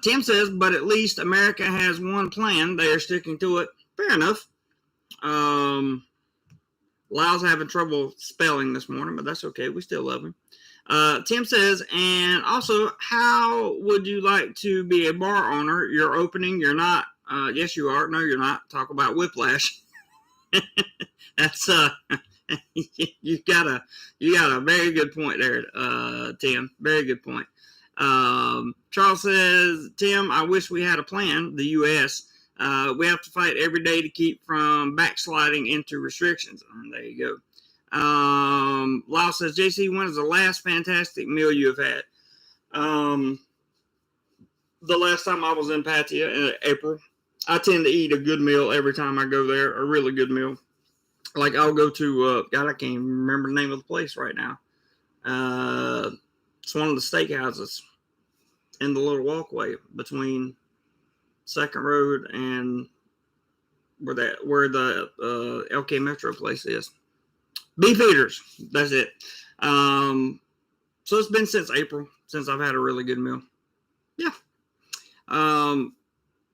Tim says, but at least America has one plan. They are sticking to it. Fair enough. Lyle's having trouble spelling this morning, but that's okay. We still love him. Tim says, and also, how would you like to be a bar owner? You're opening, you're not. Yes, you are. No, you're not. Talk about whiplash. That's you got a very good point there, Tim. Very good point. Charles says, Tim, I wish we had a plan. The U.S. We have to fight every day to keep from backsliding into restrictions. There you go. Lyle says, JC, when is the last fantastic meal you have had? The last time I was in Pattaya in April. I tend to eat a good meal every time I go there, a really good meal. Like I'll go to, God, I can't even remember the name of the place right now. It's one of the steakhouses in the little walkway between Second Road and where the LK Metro place is. Beef Eaters. That's it. So it's been since April since I've had a really good meal. Yeah.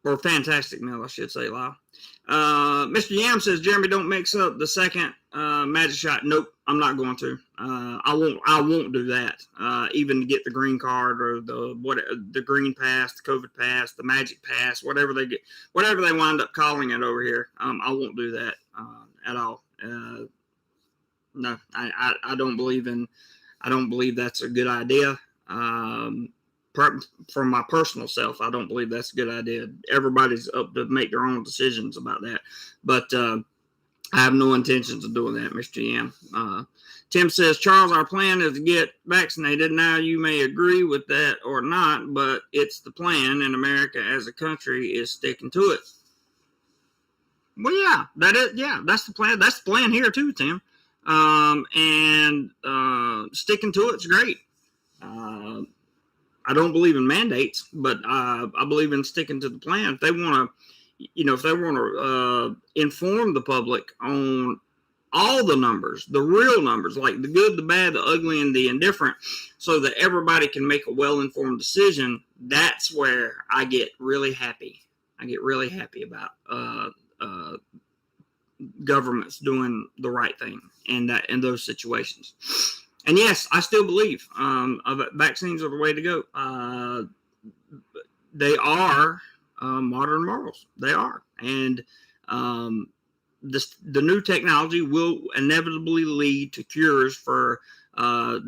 Or fantastic meal, I should say, Lyle. Mr. Yam says, Jeremy, don't mix up the second magic shot. Nope, I'm not going to. I won't do that. Even to get the green card or the green pass, the COVID pass, the magic pass, whatever they wind up calling it over here. I won't do that at all. No, I don't believe that's a good idea. For my personal self, I don't believe that's a good idea. Everybody's up to make their own decisions about that. But I have no intentions of doing that, Mr. Yam. Tim says, Charles, our plan is to get vaccinated. Now, you may agree with that or not, but it's the plan, and America as a country is sticking to it. Well, yeah, that's the plan. That's the plan here too, Tim. And sticking to it's great. I don't believe in mandates, but I believe in sticking to the plan. If they want to, inform the public on all the numbers, the real numbers, like the good, the bad, the ugly, and the indifferent, so that everybody can make a well-informed decision, that's where I get really happy. I get really happy about governments doing the right thing in those situations. And yes, I still believe vaccines are the way to go. They are modern morals. They are. And the new technology will inevitably lead to cures for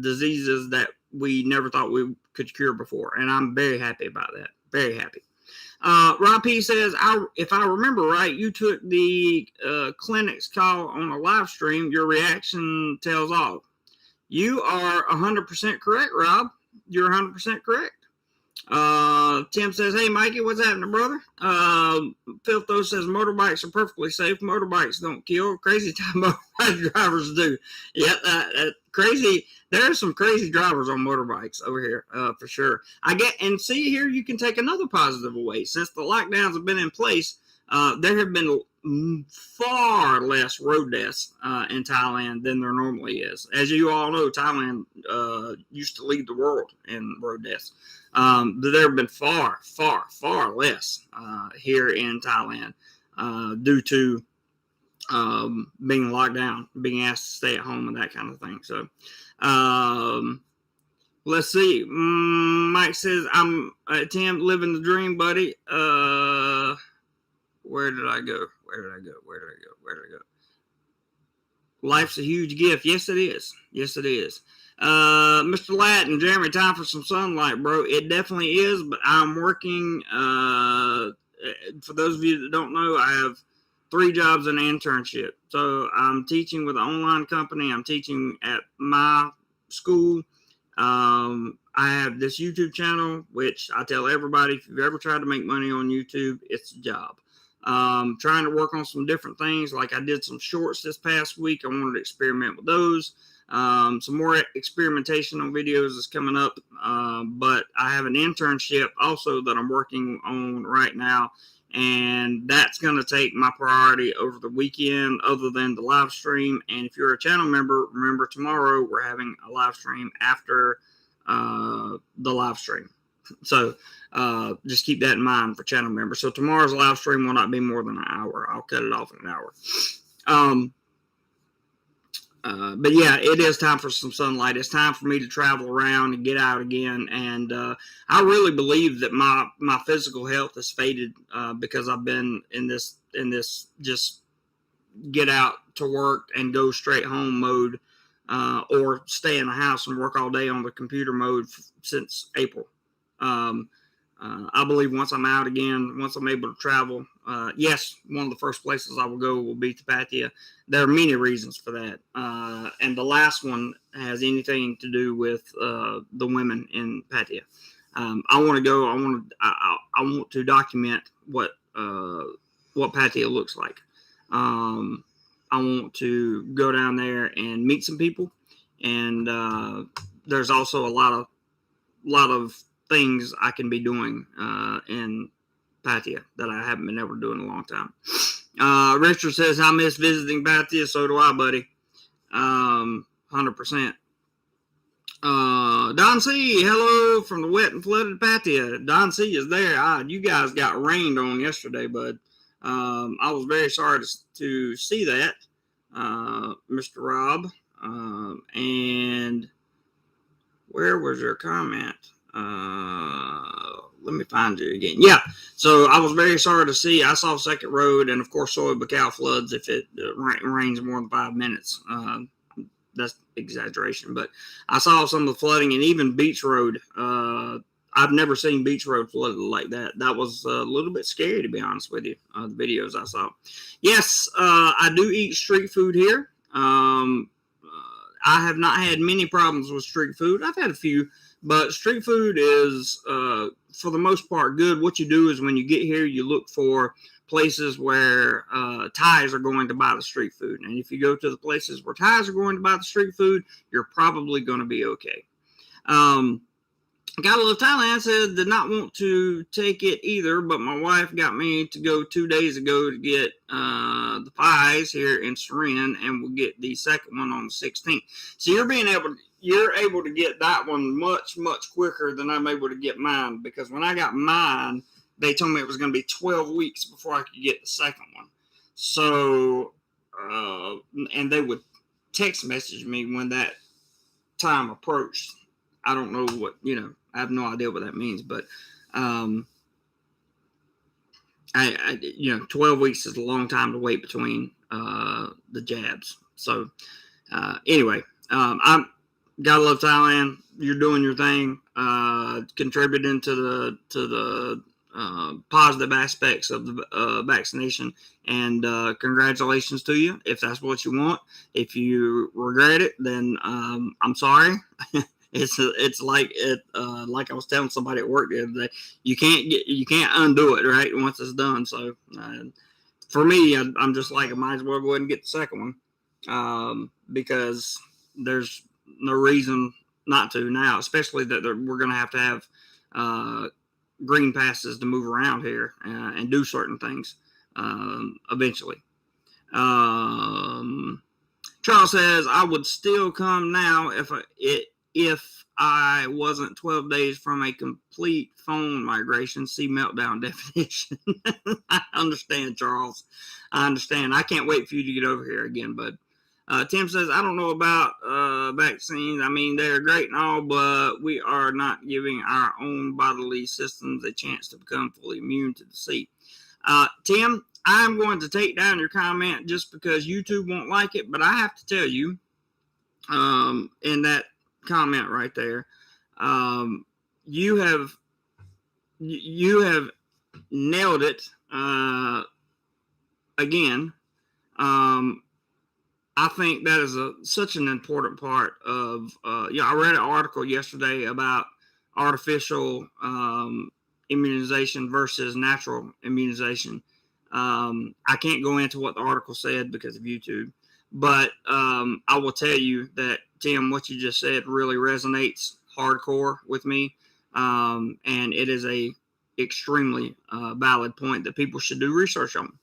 diseases that we never thought we could cure before. And I'm very happy about that. Very happy. Rob P says, if I remember right, you took the clinic's call on a live stream. Your reaction tells all. You are 100% correct, Rob. You're 100% correct. Tim says, hey, Mikey, what's happening, brother? Filtho says, motorbikes are perfectly safe. Motorbikes don't kill. Crazy time motorbike drivers do. Yeah, crazy. There are some crazy drivers on motorbikes over here, for sure. And see here, you can take another positive away. Since the lockdowns have been in place, there have been far less road deaths in Thailand than there normally is. As you all know, Thailand used to lead the world in road deaths. There have been far, far, far less here in Thailand due to being locked down, being asked to stay at home and that kind of thing. So let's see. Mike says, I'm Tim, living the dream, buddy. Where did I go? Life's a huge gift. Yes, it is. Mr. Latin, Jeremy, time for some sunlight, bro. It definitely is, but I'm working. For those of you that don't know, I have 3 jobs and an internship. So I'm teaching with an online company. I'm teaching at my school. I have this YouTube channel, which I tell everybody, if you've ever tried to make money on YouTube, it's a job. Trying to work on some different things. Like I did some shorts this past week. I wanted to experiment with those. Some more experimentation on videos is coming up. But I have an internship also that I'm working on right now. And that's going to take my priority over the weekend other than the live stream. And if you're a channel member, remember tomorrow we're having a live stream after the live stream. So just keep that in mind for channel members. So tomorrow's live stream will not be more than an hour. I'll cut it off in an hour. But yeah, it is time for some sunlight. It's time for me to travel around and get out again. And I really believe that my physical health has faded because I've been in this just get out to work and go straight home mode, or stay in the house and work all day on the computer mode since April. I believe once I'm out again, once I'm able to travel, yes, one of the first places I will go will be to Pattaya. There are many reasons for that. And the last one has anything to do with the women in Pattaya. I want to go. I want to document what Pattaya looks like. I want to go down there and meet some people. And there's also a lot of things I can be doing in Pattaya that I haven't been able to do in a long time. Richard says, I miss visiting Pattaya. So do I, buddy. 100%. Don C, hello from the wet and flooded Pattaya. Don C is there. You guys got rained on yesterday, bud. I was very sorry to see that, Mr. Rob. And where was your comment? Let me find you again. Yeah, so I was very sorry to see. I saw Second Road, and of course, Soy Bacow floods if it rains more than 5 minutes. That's exaggeration, but I saw some of the flooding, and even Beach Road. I've never seen Beach Road flooded like that. That was a little bit scary, to be honest with you. The videos I saw. Yes, I do eat street food here. I have not had many problems with street food. I've had a few. But street food is, for the most part, good. What you do is when you get here, you look for places where Thais are going to buy the street food. And if you go to the places where Thais are going to buy the street food, you're probably going to be okay. Gotta Love Thailand said did not want to take it either, but my wife got me to go 2 days ago to get the pies here in Surin, and we'll get the second one on the 16th. So you're able to get that one much, much quicker than I'm able to get mine, because when I got mine, they told me it was going to be 12 weeks before I could get the second one. So, and they would text message me when that time approached. I don't know what, I have no idea what that means, but, 12 weeks is a long time to wait between, the jabs. So, anyway, I'm Gotta Love Thailand. You're doing your thing, contributing to the positive aspects of the vaccination. And congratulations to you if that's what you want. If you regret it, then I'm sorry. It's like like I was telling somebody at work the other day. You can't undo it, right? Once it's done. So for me, I'm just like, I might as well go ahead and get the second one, because there's no reason not to now, especially that we're going to have green passes to move around here and do certain things eventually. Charles says, I would still come now if I wasn't 12 days from a complete phone migration. See meltdown definition. I understand, Charles. I understand. I can't wait for you to get over here again, bud. Tim says, I don't know about vaccines. I mean, they're great and all, but we are not giving our own bodily systems a chance to become fully immune to the disease. Tim, I'm going to take down your comment just because YouTube won't like it, but I have to tell you, in that comment right there, you have nailed it again. I think that is such an important part of, I read an article yesterday about artificial immunization versus natural immunization. I can't go into what the article said because of YouTube, but I will tell you that, Tim, what you just said really resonates hardcore with me, and it is a extremely valid point that people should do research on.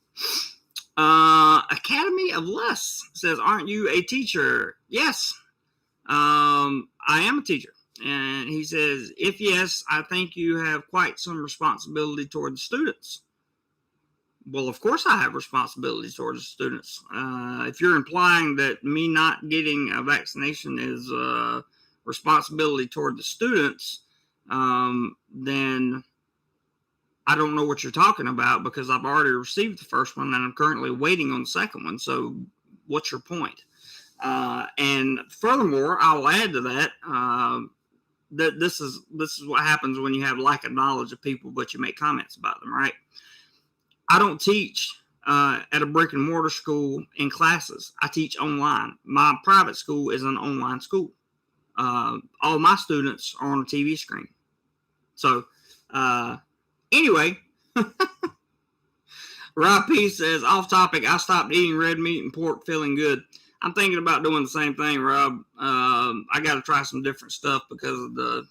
Academy of Less says, aren't you a teacher? Yes, I am a teacher. And he says, if yes, I think you have quite some responsibility toward the students. Well, of course I have responsibilities towards the students. If you're implying that me not getting a vaccination is responsibility toward the students, then I don't know what you're talking about, because I've already received the first one and I'm currently waiting on the second one. So what's your point? And furthermore, I'll add to that, that this is what happens when you have lack of knowledge of people, but you make comments about them, right? I don't teach at a brick and mortar school in classes. I teach online. My private school is an online school. All my students are on a TV screen. So, anyway, Rob P says, off topic, I stopped eating red meat and pork, feeling good. I'm thinking about doing the same thing, Rob. I got to try some different stuff because of the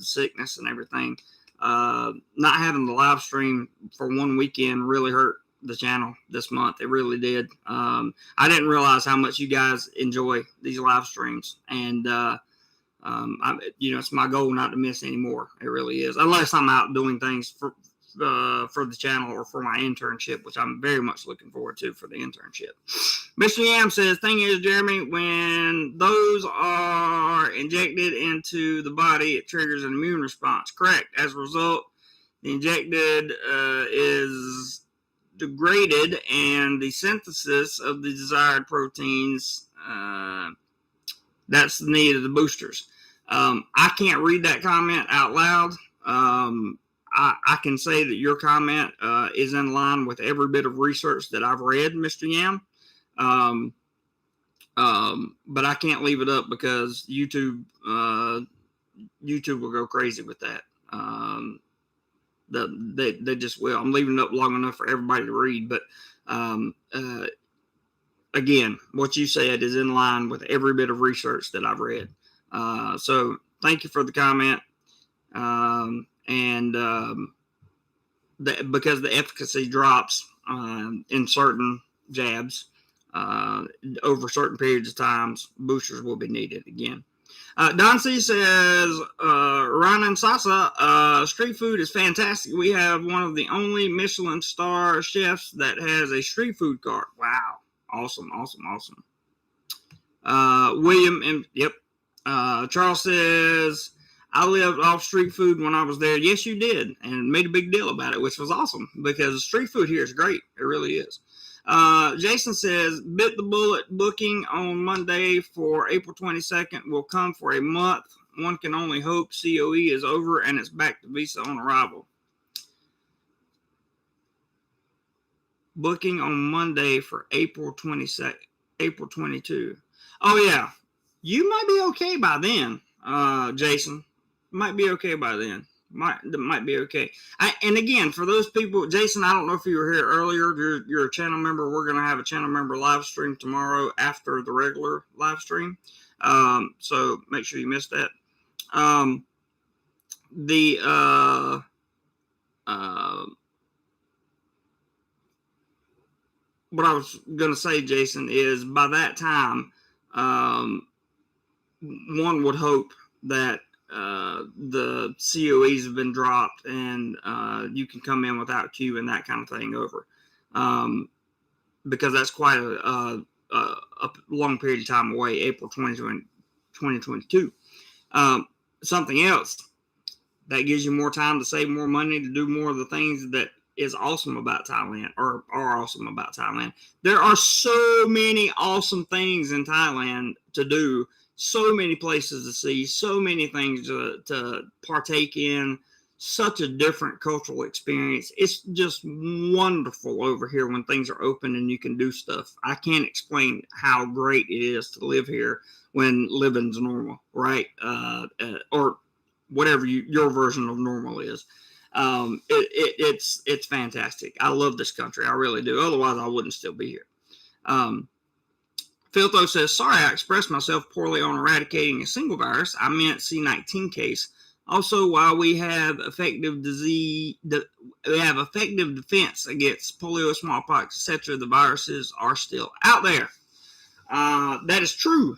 sickness and everything. Not having the live stream for one weekend really hurt the channel this month. It really did. I didn't realize how much you guys enjoy these live streams, and it's my goal not to miss any more. It really is, unless I'm out doing things for the channel or for my internship, which I'm very much looking forward to for the internship. Mr. Yam says, thing is, Jeremy, when those are injected into the body, it triggers an immune response. Correct. As a result, the injected is degraded, and the synthesis of the desired proteins, that's the need of the boosters. I can't read that comment out loud. I can say that your comment is in line with every bit of research that I've read, Mr. Yam. But I can't leave it up because YouTube will go crazy with that. They just will. I'm leaving it up long enough for everybody to read, but again, what you said is in line with every bit of research that I've read. So thank you for the comment. Because the efficacy drops in certain jabs over certain periods of times, boosters will be needed again. Don C says, Rana and Sasa, street food is fantastic. We have one of the only Michelin star chefs that has a street food cart. Wow. Awesome. William, and yep. Charles says, I lived off street food when I was there. Yes, you did, and made a big deal about it, which was awesome because street food here is great. It really is. Jason says, bit the bullet. Booking on Monday for April 22nd will come for a month. One can only hope COE is over and it's back to visa on arrival. booking on Monday for April 22nd, April 22. Oh yeah, you might be okay by then, Jason. Might be okay by then. Might be okay. And again, for those people, Jason, I don't know if you were here earlier. You're a channel member. We're gonna have a channel member live stream tomorrow after the regular live stream. So make sure you miss that. What I was gonna say, Jason, is by that time, one would hope that the COEs have been dropped and you can come in without queue and that kind of thing over, because that's quite a long period of time away, April 2022. Something else that gives you more time to save more money to do more of the things that is awesome about Thailand, or are awesome about Thailand. There are so many awesome things in Thailand to do, so many places to see, so many things to partake in, such a different cultural experience. It's just wonderful over here when things are open and you can do stuff. I can't explain how great it is to live here when living's normal, right? Or whatever your version of normal is. It's fantastic. I love this country. I really do. Otherwise, I wouldn't still be here. Philtho says, sorry I expressed myself poorly on eradicating a single virus. I meant C19 case. Also, while we have effective defense against polio, smallpox, etc., the viruses are still out there. That is true.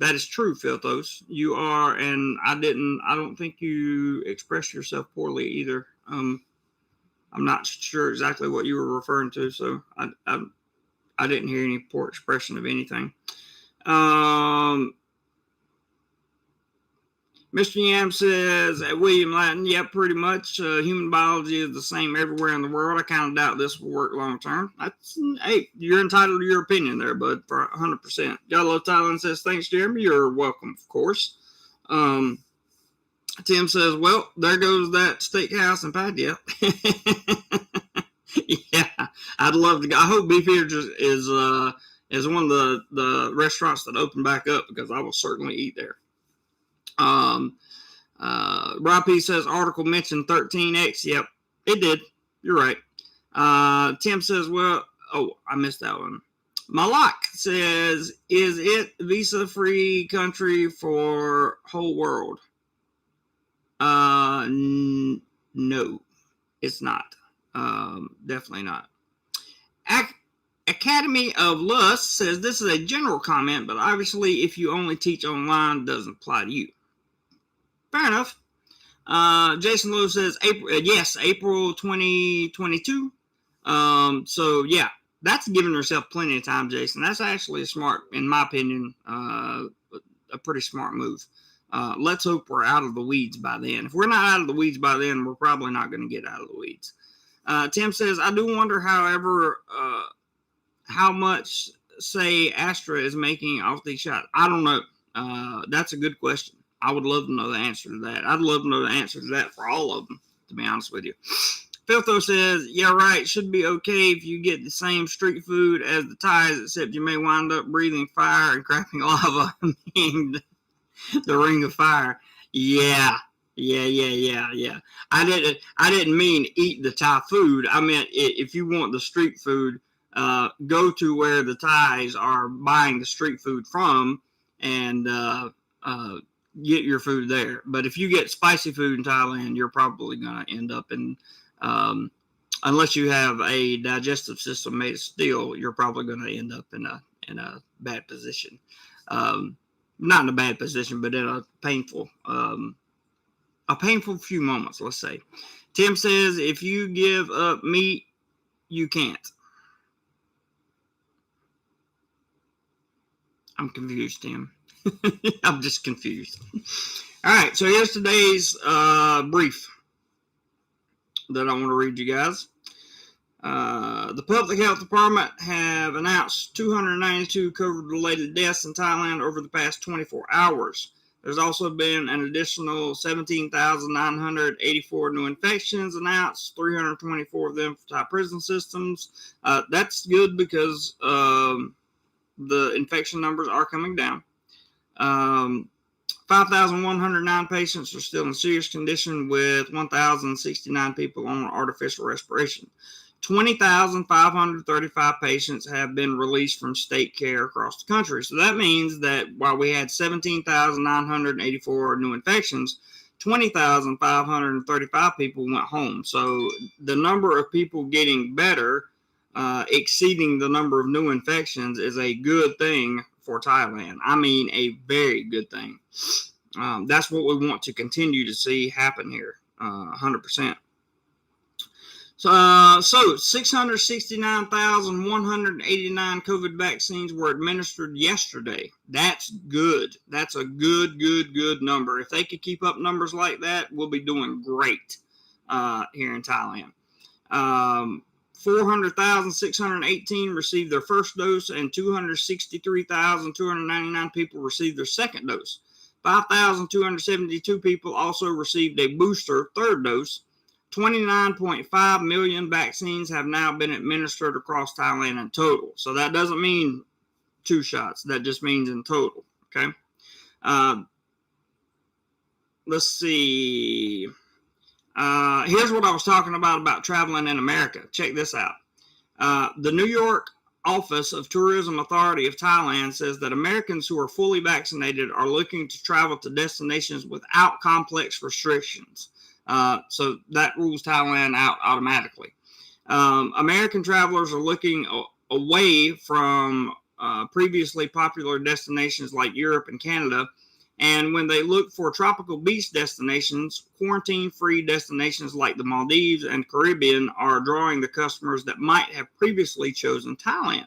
That is true, Philthos. You are, and I don't think you expressed yourself poorly either. I'm not sure exactly what you were referring to, so I didn't hear any poor expression of anything. Mr. Yam says, William Latin, yeah, pretty much. Human biology is the same everywhere in the world. I kind of doubt this will work long term. Hey, you're entitled to your opinion there, bud, for 100%. Gotta love Thailand says, thanks, Jeremy. You're welcome, of course. Tim says, well, there goes that steakhouse in Padia. Yeah, I'd love to go. I hope Beef Eaters is one of the restaurants that open back up, because I will certainly eat there. Rob P says article mentioned 13X. Yep, it did. You're right. Tim says, well, I missed that one. Malak says, is it visa free country for whole world? No, it's not. Definitely not. Academy of Lust says, this is a general comment, but obviously if you only teach online, it doesn't apply to you. Fair enough. Jason Lewis says, April 2022. So yeah, that's giving yourself plenty of time, Jason. That's actually a smart, in my opinion, a pretty smart move. Let's hope we're out of the weeds by then. If we're not out of the weeds by then, we're probably not going to get out of the weeds. Tim says, I do wonder, however, how much, say, Astra is making off these shots. I don't know. That's a good question. I would love to know the answer to that. I'd love to know the answer to that for all of them, to be honest with you. Philtho says, yeah, right, should be okay if you get the same street food as the Thais, except you may wind up breathing fire and crapping lava, being the ring of fire. Yeah. I didn't mean eat the Thai food. I meant if you want the street food, go to where the Thais are buying the street food from and get your food there. But if you get spicy food in Thailand, you're probably going to end up in, unless you have a digestive system made of steel, you're probably going to end up in a bad position. Not in a bad position, but in a painful few moments, let's say. Tim says, if you give up meat, you can't. I'm confused, Tim. I'm just confused. All right, so here's today's brief that I want to read you guys. The Public Health Department have announced 292 COVID-related deaths in Thailand over the past 24 hours. There's also been an additional 17,984 new infections announced, 324 of them for Thai prison systems. That's good because the infection numbers are coming down. 5,109 patients are still in serious condition, with 1,069 people on artificial respiration. 20,535 patients have been released from state care across the country. So that means that while we had 17,984 new infections, 20,535 people went home. So the number of people getting better, exceeding the number of new infections, is a good thing for Thailand. I mean, a very good thing. That's what we want to continue to see happen here, 100%. So 669,189 COVID vaccines were administered yesterday. That's good. That's a good number. If they could keep up numbers like that, we'll be doing great here in Thailand. 400,618 received their first dose, and 263,299 people received their second dose. 5,272 people also received a booster third dose. 29.5 million vaccines have now been administered across Thailand in total. So that doesn't mean 2 shots. That just means in total. Okay. Let's see. Here's what I was talking about traveling in America. Check this out. The New York Office of Tourism Authority of Thailand says that Americans who are fully vaccinated are looking to travel to destinations without complex restrictions. So that rules Thailand out automatically. American travelers are looking away from previously popular destinations like Europe and Canada. And when they look for tropical beach destinations, quarantine-free destinations like the Maldives and Caribbean are drawing the customers that might have previously chosen Thailand.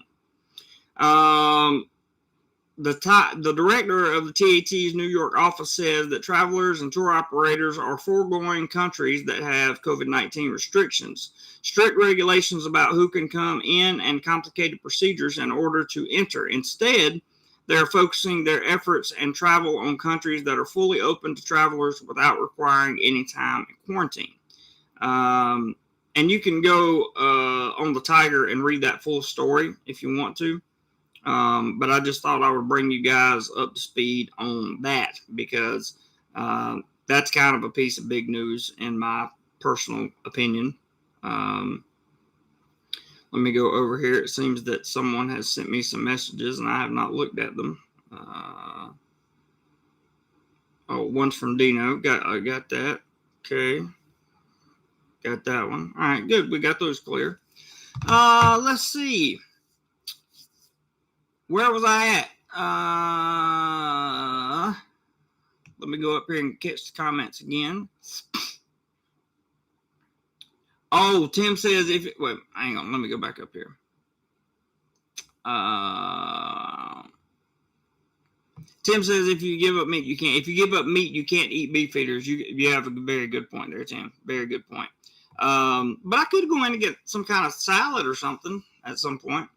The director of the TAT's New York office says that travelers and tour operators are foregoing countries that have COVID-19 restrictions, strict regulations about who can come in, and complicated procedures in order to enter. Instead, they're focusing their efforts and travel on countries that are fully open to travelers without requiring any time in quarantine. And you can go on the Tiger and read that full story if you want to. But I just thought I would bring you guys up to speed on that, because that's kind of a piece of big news in my personal opinion. Let me go over here. It seems that someone has sent me some messages and I have not looked at them. One's from Dino. I got that. Okay. Got that one. All right, good. We got those clear. Let's see. Where was I at? Let me go up here and catch the comments again. Oh, Tim says wait, hang on. Let me go back up here. Tim says if you give up meat, you can't. If you give up meat, you can't eat beef eaters. You have a very good point there, Tim. Very good point. But I could go in and get some kind of salad or something at some point.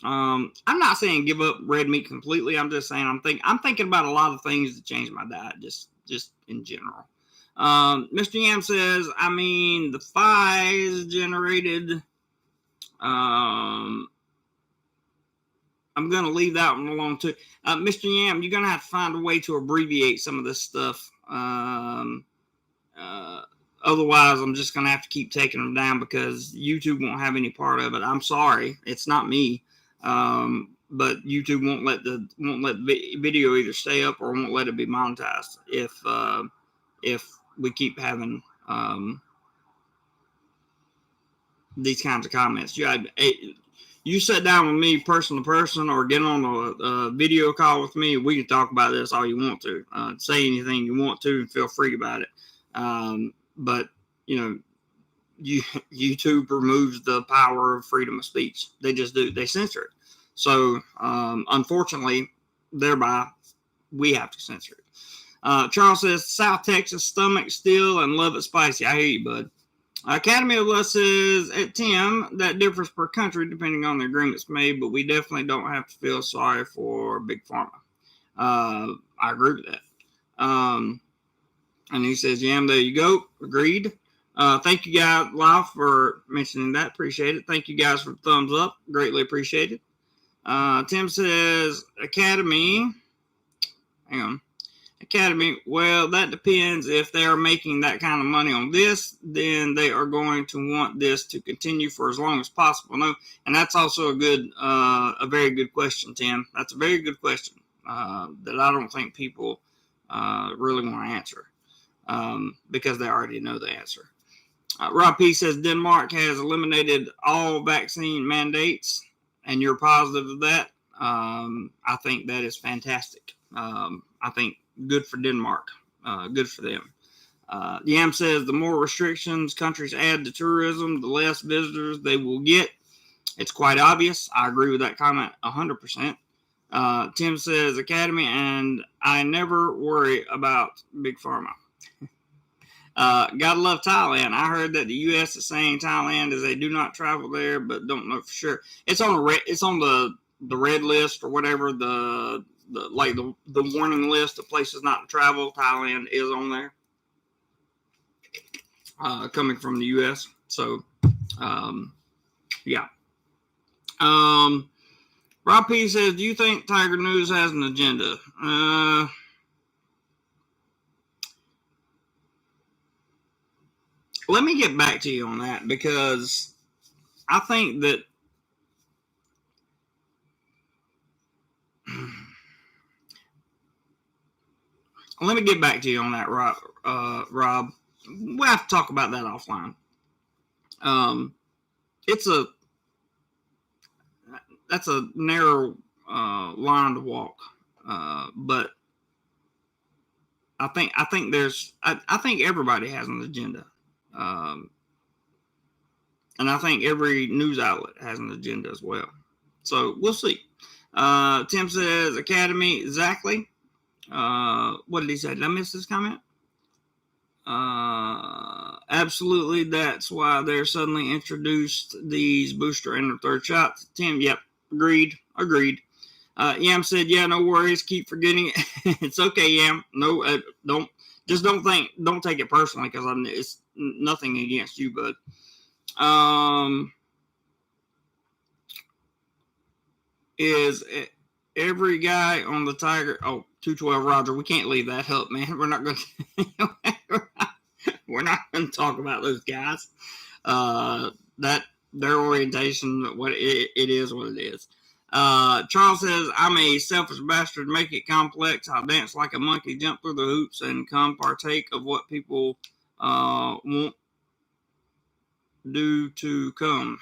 I'm not saying give up red meat completely. I'm just saying I'm thinking about a lot of things to change my diet, just in general. Mr. Yam says, I mean, the thighs generated. I'm going to leave that one alone too. Mr. Yam, you're going to have to find a way to abbreviate some of this stuff. Otherwise, I'm just going to have to keep taking them down because YouTube won't have any part of it. I'm sorry. It's not me. But YouTube won't let the video either stay up or won't let it be monetized if we keep having these kinds of comments. You sit down with me person to person or get on a video call with me. We can talk about this all you want to. Say anything you want to and feel free about it. But, YouTube removes the power of freedom of speech. They just do. They censor it. So, unfortunately, thereby, we have to censor it. Charles says, South Texas, stomach still and love it spicy. I hear you, bud. Academy of Lust says, at Tim, that differs per country depending on the agreements made, but we definitely don't have to feel sorry for Big Pharma. I agree with that. And he says, yeah, there you go. Agreed. Thank you guys, Life, for mentioning that. Appreciate it. Thank you guys for the thumbs up. Greatly appreciated. Tim says, Academy. Hang on. Academy. Well, that depends. If they are making that kind of money on this, then they are going to want this to continue for as long as possible. No, and that's also a very good question, Tim. That's a very good question that I don't think people really want to answer because they already know the answer. Rob P says Denmark has eliminated all vaccine mandates, and you're positive of that. I think that is fantastic. I think good for Denmark. Good for them. Yam says the more restrictions countries add to tourism, the less visitors they will get. It's quite obvious. I agree with that comment 100%. Tim says Academy, and I never worry about Big Pharma. Gotta love Thailand. I heard that the U.S. is saying Thailand is a do not travel there, but don't know for sure. It's on the red list or whatever, the warning list of places not to travel. Thailand is on there, coming from the U.S. So, yeah. Rob P says, do you think Tiger News has an agenda? Let me get back to you on that, because I think that let me get back to you on that, Rob. We'll have to talk about that offline. That's a narrow line to walk, but I think everybody has an agenda, and I think every news outlet has an agenda as well. So we'll see. Tim says Academy, exactly. What did he say? Did I miss this comment? Absolutely. That's why they're suddenly introduced these booster and the third shots. Tim, yep, agreed. Yam said, yeah, no worries. Keep forgetting it. It's okay, Yam. No, don't take it personally, because it's nothing against you, bud. Is every guy on the Tiger? Oh, 212 Roger. We can't leave that up, man. We're not going to talk about those guys. That their orientation, what it is, what it is. Charles says, I'm a selfish bastard. Make it complex. I'll dance like a monkey, jump through the hoops, and come partake of what people won't do to come.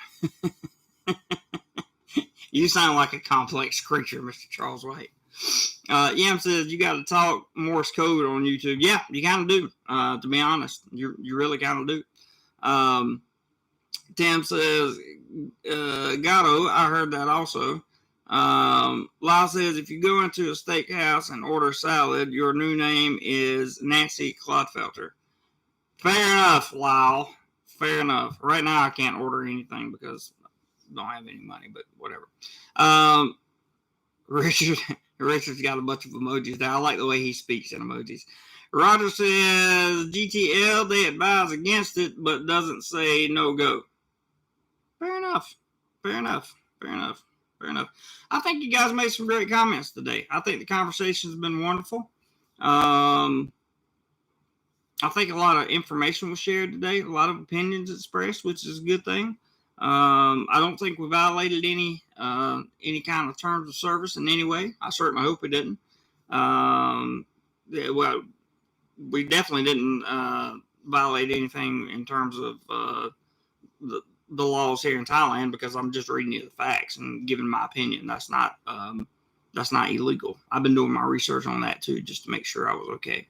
You sound like a complex creature, Mr. Charles White. Yam says, you got to talk Morse code on YouTube. Yeah, you kind of do, to be honest. You really kind of do. Tim says, Gatto, I heard that also. Lyle says, if you go into a steakhouse and order salad, your new name is Nancy Clodfelter. Fair enough, Lyle. Fair enough. Right now, I can't order anything because I don't have any money, but whatever. Richard's got a bunch of emojis there. I like the way he speaks in emojis. Roger says, GTL, they advise against it, but doesn't say no go. Fair enough. I think you guys made some great comments today. I think the conversation's been wonderful. I think a lot of information was shared today, a lot of opinions expressed, which is a good thing. I don't think we violated any kind of terms of service in any way. I certainly hope we didn't. Well, we definitely didn't violate anything in terms of the laws here in Thailand, because I'm just reading you the facts and giving my opinion. That's not illegal. I've been doing my research on that too, just to make sure I was okay.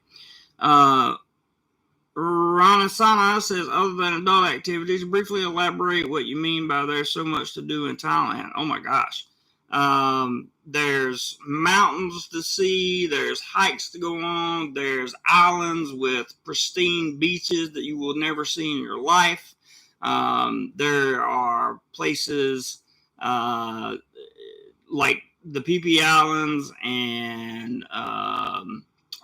Ranasana says, other than adult activities, briefly elaborate what you mean by there's so much to do in Thailand. Oh my gosh. There's mountains to see, there's hikes to go on, there's islands with pristine beaches that you will never see in your life. There are places like the PP Islands and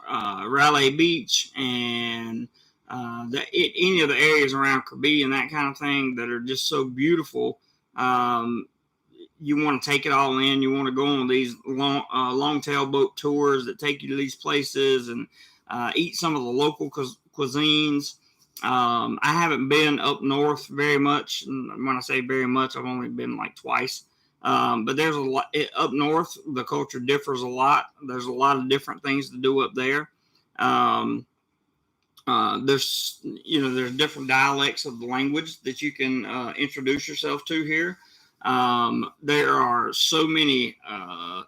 Raleigh Beach and any of the areas around Krabi and that kind of thing that are just so beautiful. You want to take it all in. You want to go on these long tail boat tours that take you to these places and eat some of the local cuisines. I haven't been up north very much. And when I say very much, I've only been like twice. But there's a lot up north. The culture differs a lot. There's a lot of different things to do up there. There's different dialects of the language that you can introduce yourself to here. There are so many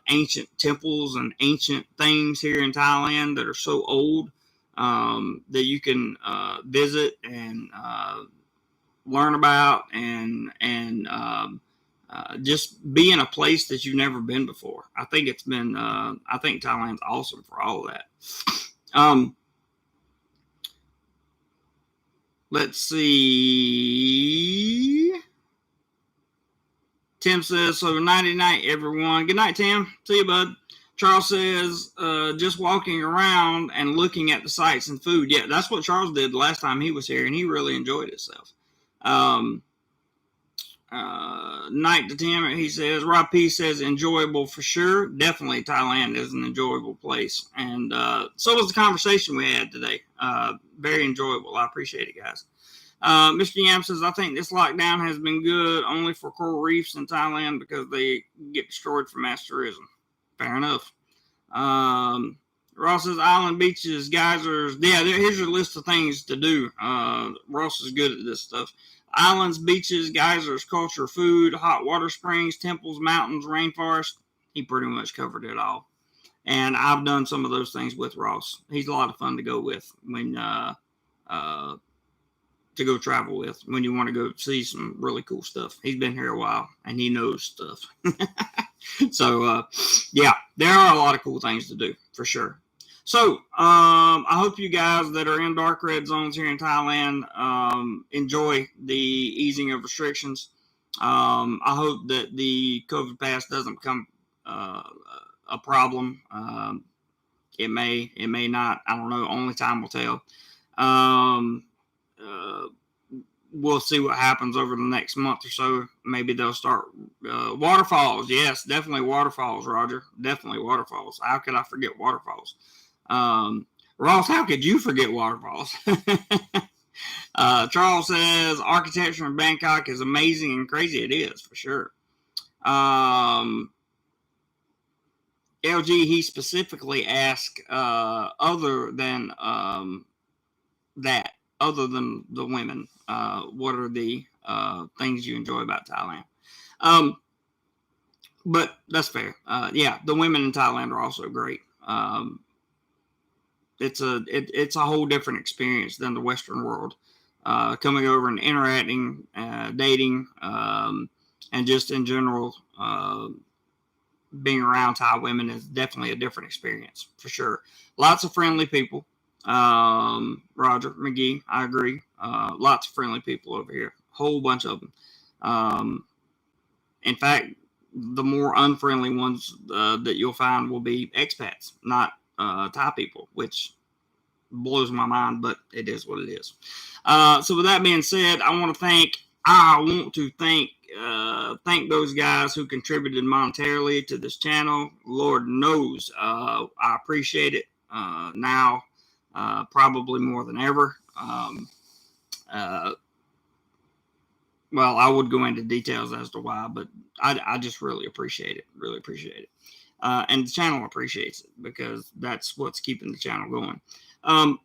ancient temples and ancient things here in Thailand that are so old that you can visit and learn about and just be in a place that you've never been before. I think Thailand's awesome for all of that. Let's see. Tim says, so nighty night, everyone. Good night, Tim. See you, bud. Charles says, just walking around and looking at the sights and food. Yeah, that's what Charles did the last time he was here, and he really enjoyed himself. Night to Tim, he says, Rob P says, enjoyable for sure. Definitely Thailand is an enjoyable place. And so was the conversation we had today. Very enjoyable. I appreciate it, guys. Mr. Yam says, I think this lockdown has been good only for coral reefs in Thailand because they get destroyed for mass tourism. Fair enough. Ross says, island beaches, geysers. Yeah, here's your list of things to do. Ross is good at this stuff. Islands, beaches, geysers, culture, food, hot water springs, temples, mountains, rainforest. He pretty much covered it all. And I've done some of those things with Ross. He's a lot of fun to go with when to go travel with when you want to go see some really cool stuff. He's been here a while and he knows stuff. So, yeah, there are a lot of cool things to do for sure. So, I hope you guys that are in dark red zones here in Thailand enjoy the easing of restrictions. I hope that the COVID pass doesn't become a problem. It may not. I don't know. Only time will tell. We'll see what happens over the next month or so. Maybe they'll start waterfalls. Yes, definitely waterfalls, Roger. Definitely waterfalls. How could I forget waterfalls? Ross, how could you forget waterfalls? Charles says architecture in Bangkok is amazing and crazy. It is for sure. LG, he specifically asked other than other than the women, what are the things you enjoy about Thailand? But that's fair. Yeah, the women in Thailand are also great. It's a whole different experience than the Western world. Coming over and interacting, dating, and just in general, being around Thai women is definitely a different experience for sure. Lots of friendly people. Roger McGee, I agree. Lots of friendly people over here. Whole bunch of them. In fact, the more unfriendly ones that you'll find will be expats, not Thai people, which blows my mind, but it is what it is. So with that being said, I want to thank those guys who contributed monetarily to this channel. Lord knows I appreciate it now, probably more than ever. Well, I would go into details as to why, but I just really appreciate it. Really appreciate it. And the channel appreciates it because that's what's keeping the channel going. I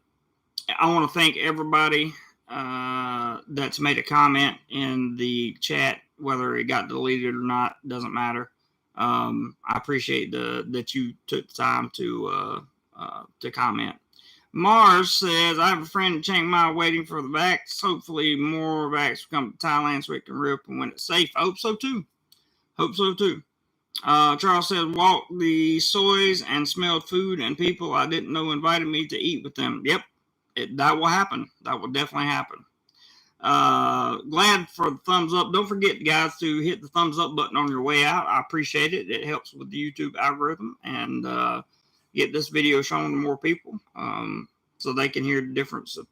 want to thank everybody that's made a comment in the chat, whether it got deleted or not, doesn't matter. I appreciate that you took the time to comment. Mars says, I have a friend in Chiang Mai waiting for the vax. Hopefully more vax will come to Thailand so it can rip and when it's safe. I hope so too. Charles says, walked the soys and smelled food and people I didn't know invited me to eat with them. Yep, that will happen. That will definitely happen. Glad for the thumbs up. Don't forget, guys, to hit the thumbs up button on your way out. I appreciate it. It helps with the YouTube algorithm. And get this video shown to more people, so they can hear the difference of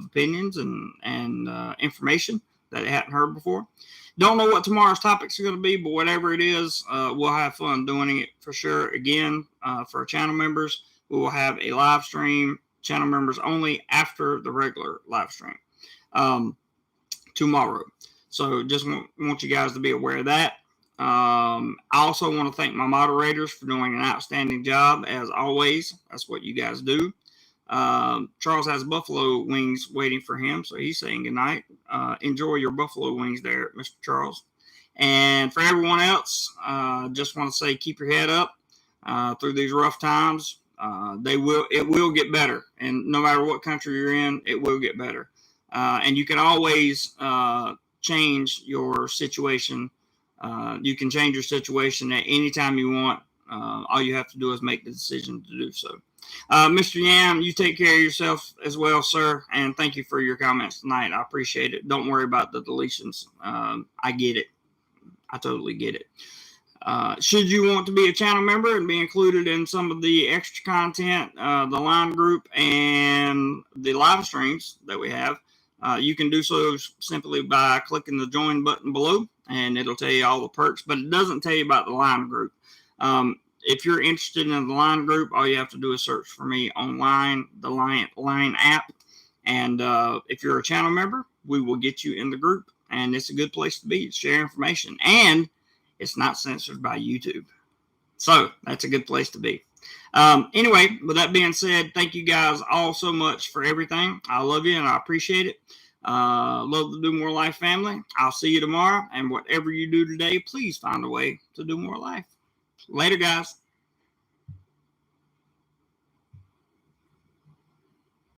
opinions and information that they hadn't heard before. Don't know what tomorrow's topics are going to be, but whatever it is, we'll have fun doing it for sure. Again, for our channel members, we will have a live stream, channel members only, after the regular live stream tomorrow. So just want you guys to be aware of that. I also want to thank my moderators for doing an outstanding job, as always. That's what you guys do. Charles has buffalo wings waiting for him, so he's saying good night. Enjoy your buffalo wings there, Mr. Charles. And for everyone else, just want to say keep your head up through these rough times. It will get better, and no matter what country you're in, it will get better. And you can always change your situation. You can change your situation at any time you want. All you have to do is make the decision to do so. Mr. Yam, you take care of yourself as well, sir, and thank you for your comments tonight. I appreciate it. Don't worry about the deletions. I get it. I totally get it. Should you want to be a channel member and be included in some of the extra content, the line group, and the live streams that we have, you can do so simply by clicking the join button below, and it'll tell you all the perks, but it doesn't tell you about the line group. If you're interested in the line group, all you have to do is search for me online, the Line app. And if you're a channel member, we will get you in the group. And it's a good place to be to share information. And it's not censored by YouTube. So that's a good place to be. Anyway, with that being said, thank you guys all so much for everything. I love you and I appreciate it. Love the Do More Life family. I'll see you tomorrow. And whatever you do today, please find a way to do more life. Later, guys.